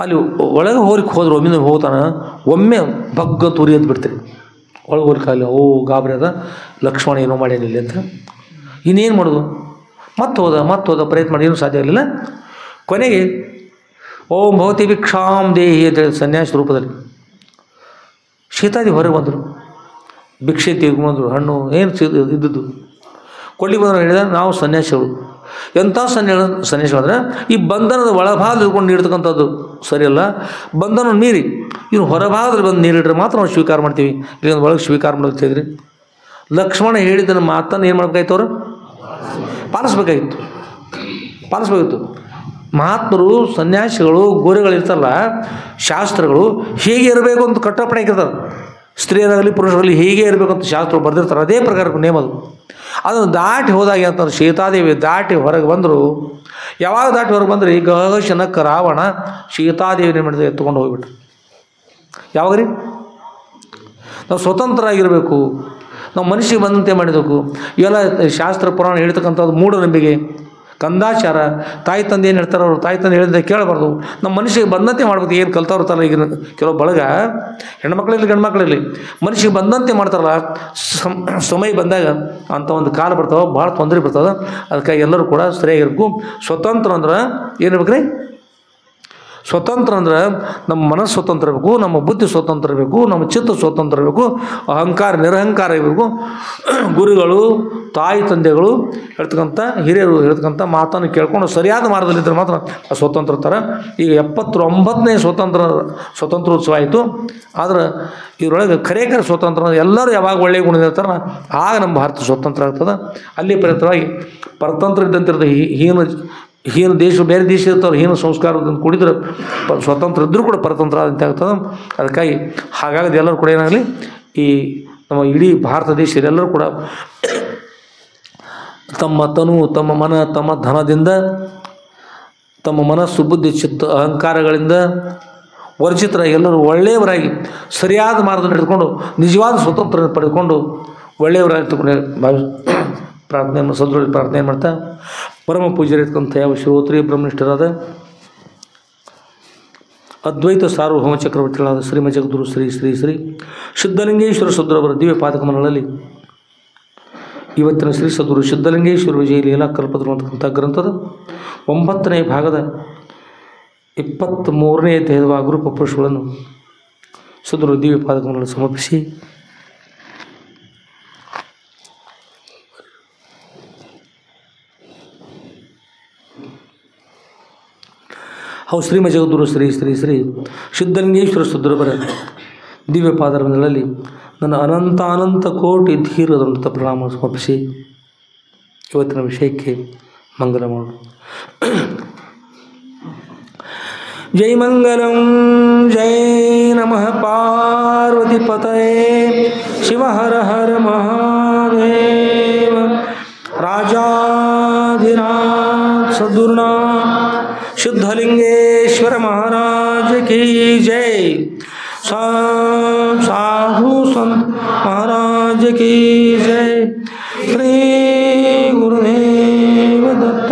ಅಲ್ಲಿ ಒಳಗೆ ಹೋದ್ರು. ಒಮ್ಮೆ ಬಗ್ಗ ತುರಿ ಅಂತ ಬಿಡ್ತೀರಿ ಒಳಗೆ ಹೋಗ್ಲಿಕ್ಕೆ. ಅಲ್ಲಿ ಗಾಬರಿ ಅದ, ಲಕ್ಷ್ಮಣ ಏನೋ ಮಾಡ್ಯಾನಿಲ್ಲ ಅಂತ. ಇನ್ನೇನು ಮಾಡೋದು, ಮತ್ತೆ ಹೋದ ಪ್ರಯತ್ನ ಮಾಡಿ ಏನೂ ಸಾಧ್ಯ ಆಗಲಿಲ್ಲ. ಕೊನೆಗೆ ಓಂ ಭವತಿ ಭಿಕ್ಷಾಂ ದೇಹಿ ಅಂತೇಳಿ ಸನ್ಯಾಸಿ ರೂಪದಲ್ಲಿ ಸೀತಾದೇವಿ ಹೊರಗೆ ಬಂದರು. ಭಿಕ್ಷೆ ತೆಗೆದುಕೊಂಡ್ರು, ಹಣ್ಣು ಏನು ಇದ್ದದ್ದು ಕೊಳ್ಳಿ ಬಂದರು. ಹೇಳಿದ ನಾವು ಸನ್ಯಾಸಿಗಳು. ಎಂಥ ಸನ್ಯಾಸಿಗಳಂದ್ರೆ ಈ ಬಂಧನದ ಒಳಭಾಗದಲ್ಲಿ ಇಟ್ಕೊಂಡು ನೀಡ್ತಕ್ಕಂಥದ್ದು ಸರಿಯಲ್ಲ. ಬಂಧನ ಮೀರಿ ಇನ್ನು ಹೊರಭಾಗದಲ್ಲಿ ಬಂದು ನೀರಿಟ್ರೆ ಮಾತ್ರ ನಾವು ಸ್ವೀಕಾರ ಮಾಡ್ತೀವಿ, ಇಲ್ಲೊಂದು ಒಳಗೆ ಸ್ವೀಕಾರ ಮಾಡೋದಿದ್ರಿ. ಲಕ್ಷ್ಮಣ ಹೇಳಿದ್ದನ್ನು ಮಾತನ್ನು ಏನು ಮಾಡಬೇಕಾಯ್ತು, ಅವರು ಪಾಲಿಸ್ಬೇಕಾಗಿತ್ತು. ಮಹಾತ್ಮರು ಸನ್ಯಾಸಿಗಳು ಗೋರೆಗಳಿರ್ತಾರಲ್ಲ, ಶಾಸ್ತ್ರಗಳು ಹೇಗೆ ಇರಬೇಕು ಅಂತ ಕಟ್ಟಪ್ಪಣೆ ಹಾಕಿರ್ತಾರೆ. ಸ್ತ್ರೀಯರಾಗಲಿ ಪುರುಷರಾಗಲಿ ಹೇಗೆ ಇರಬೇಕು ಅಂತ ಶಾಸ್ತ್ರಗಳು ಬರೆದಿರ್ತಾರೆ. ಅದೇ ಪ್ರಕಾರ ನೇಮ ಅದನ್ನು ದಾಟಿ ಹೋದಾಗ ಅಂತಂದ್ರೆ ಸೀತಾದೇವಿ ದಾಟಿ ಹೊರಗೆ ಬಂದರು. ಯಾವಾಗ ದಾಟಿ ಹೊರಗೆ ಬಂದ್ರಿ, ಗಹಶನಕ್ಕೆ ರಾವಣ ಸೀತಾದೇವಿನ ಮಾಡಿದ ಎತ್ಕೊಂಡು ಹೋಗ್ಬಿಟ್ರು. ಯಾವಾಗ ರೀ, ನಾವು ಸ್ವತಂತ್ರ ಆಗಿರಬೇಕು, ನಾವು ಮನುಷ್ಯಗೆ ಬಂದಂತೆ ಮಾಡಬೇಕು. ಇವೆಲ್ಲ ಶಾಸ್ತ್ರ ಪುರಾಣ ಹೇಳ್ತಕ್ಕಂಥದ್ದು ಮೂಢನಂಬಿಕೆ, ಕಂದಾಚಾರ. ತಾಯಿ ತಂದೆ ಏನು ಹೇಳ್ತಾರೆ, ಅವರು ತಾಯಿ ತಂದೆ ಹೇಳಿದ ಕೇಳಬಾರ್ದು. ನಮ್ಮ ಮನುಷ್ಯಗೆ ಬಂದಂತೆ ಮಾಡ್ಬೇಕು. ಏನು ಕಲ್ತವ್ರತ್ತಲ್ಲ ಈಗ ಕೆಲವು ಬಳಗ, ಹೆಣ್ಮಕ್ಳಿರಲಿ ಗಂಡ್ಮಕ್ಳಿರಲಿ, ಮನುಷ್ಯಗೆ ಬಂದಂತೆ ಮಾಡ್ತಾರಲ್ಲ, ಸಮಯ ಬಂದಾಗ ಅಂಥ ಒಂದು ಕಾಲ ಬರ್ತಾವೆ, ಭಾಳ ತೊಂದರೆ ಬರ್ತದೆ. ಅದಕ್ಕಾಗಿ ಎಲ್ಲರೂ ಕೂಡ ಸರಿಯಾಗಿರ್ಬೇಕು. ಸ್ವತಂತ್ರ ಅಂದ್ರೆ ಏನಿರ್ಬೇಕು ರೀ, ಸ್ವತಂತ್ರ ಅಂದ್ರೆ ನಮ್ಮ ಮನಸ್ಸು ಸ್ವತಂತ್ರ ಇರಬೇಕು, ನಮ್ಮ ಬುದ್ಧಿ ಸ್ವತಂತ್ರ ಇರಬೇಕು, ನಮ್ಮ ಚಿತ್ತ ಸ್ವತಂತ್ರ ಇರಬೇಕು, ಅಹಂಕಾರ ನಿರಹಂಕಾರ ಇರಬೇಕು. ಗುರುಗಳು ತಾಯಿ ತಂದೆಗಳು ಹೇಳ್ತಕ್ಕಂಥ ಹಿರಿಯರು ಹೇಳ್ತಕ್ಕಂಥ ಮಾತನ್ನು ಕೇಳ್ಕೊಂಡು ಸರಿಯಾದ ಮಾರ್ಗದಲ್ಲಿದ್ದರೆ ಮಾತ್ರ ಸ್ವತಂತ್ರ ಇರ್ತಾರೆ. ಈಗ 79ನೇ ಸ್ವತಂತ್ರೋತ್ಸವ ಆಯಿತು. ಆದ್ರೆ ಇದರೊಳಗೆ ಖರೇಖರ ಸ್ವತಂತ್ರ ಎಲ್ಲರೂ ಯಾವಾಗ ಒಳ್ಳೆಯ ಗುಣದಿರ್ತಾರ ಆಗ ನಮ್ಮ ಭಾರತ ಸ್ವತಂತ್ರ ಆಗ್ತದೆ. ಅಲ್ಲಿ ಪರಿತವಾಗಿ ಪರತಂತ್ರ ಇದ್ದಂತಿರೋದು ಹೀನ ದೇಶ, ಬೇರೆ ದೇಶ ಇರ್ತಾವೆ ಹೀನ ಸಂಸ್ಕಾರದಿಂದ ಕೂಡಿದ್ರೆ ಸ್ವತಂತ್ರ ಇದ್ದರೂ ಕೂಡ ಪರತಂತ್ರ ಅಂತ ಆಗ್ತದೆ. ಅದಕ್ಕಾಗಿ ಹಾಗಾಗದು ಎಲ್ಲರೂ ಕೂಡ ಏನಾಗಲಿ, ಈ ನಮ್ಮ ಇಡೀ ಭಾರತ ದೇಶದೆಲ್ಲರೂ ಕೂಡ ತಮ್ಮ ತನು, ತಮ್ಮ ಮನ, ತಮ್ಮ ಧನದಿಂದ ತಮ್ಮ ಮನಸ್ಸು ಬುದ್ಧಿ ಚಿತ್ತ ಅಹಂಕಾರಗಳಿಂದ ವರ್ಜಿತರಾಗಿ ಎಲ್ಲರೂ ಒಳ್ಳೆಯವರಾಗಿ ಸರಿಯಾದ ಮಾರ್ಗದಲ್ಲಿ ಹಿಡ್ಕೊಂಡು ನಿಜವಾದ ಸ್ವತಂತ್ರ ಪಡೆದುಕೊಂಡು ಒಳ್ಳೆಯವರಾಗಿ ತಗೊಂಡು ಪ್ರಾರ್ಥನೆಯನ್ನು ಸದೃಢ ಪ್ರಾರ್ಥನೆ ಮಾಡ್ತಾ ಪರಮ ಪೂಜ್ಯರಿರ್ತಕ್ಕಂಥ ಯಾವ ಶ್ರೋತ್ರಿ ಬ್ರಹ್ಮನಿಷ್ಠರಾದ ಅದ್ವೈತ ಸಾರ್ವಭೌಮ ಚಕ್ರವರ್ತಿಗಳಾದ ಶ್ರೀಮ ಜಗದ್ಗುರು ಶ್ರೀ ಶ್ರೀ ಶ್ರೀ ಸಿದ್ಧಲಿಂಗೇಶ್ವರ ಸದ್ಗುರವರ ದಿವ್ಯ ಪಾದಕಮಲಗಳಲ್ಲಿ ಇವತ್ತಿನ ಶ್ರೀ ಸದ್ಗುರು ಸಿದ್ಧಲಿಂಗೇಶ್ವರ ವಿಜಯ ಲೀಲಾ ಕಲ್ಪತರು ಅಂತಕ್ಕಂಥ ಗ್ರಂಥದ 9ನೇ ಭಾಗದ 23ನೇ ಅಧ್ಯಾಯದ ಅಗರೂಪ ಪುರುಷಗಳನ್ನು ಸದ್ಗುರು ದಿವ್ಯ ಪಾದಕಮಲಗಳಲ್ಲಿ ಸಮರ್ಪಿಸಿ ಅವು ಶ್ರೀಮ ಜಗದ್ಗುರು ಶ್ರೀ ಶ್ರೀ ಶ್ರೀ ಸಿದ್ಧಲಿಂಗೇಶ್ವರ ಸದ್ಗುರವರ ದಿವ್ಯ ಪಾದಗಳಲ್ಲಿ ನನ್ನ ಅನಂತ ಕೋಟಿ ಧೀರದಂತ ಪ್ರಣಾಮ ಸಮರ್ಪಿಸಿ ಇವತ್ತಿನ ವಿಷಯಕ್ಕೆ ಮಂಗಲ ಮಾಡು. ಜೈ ಮಂಗಲಂ ಜೈ ನಮಃ ಪಾರ್ವತಿ ಪತಯೇ ಶಿವ ಹರ ಹರ ಮಹಾದೇವ ರಾಜಾಧಿರಾಜ ಸದ್ಗುರುನಾಥ सिद्धलिंगेश्वर महाराज की जय. साधु संत महाराज की जय. श्री गुरुदेव दत्त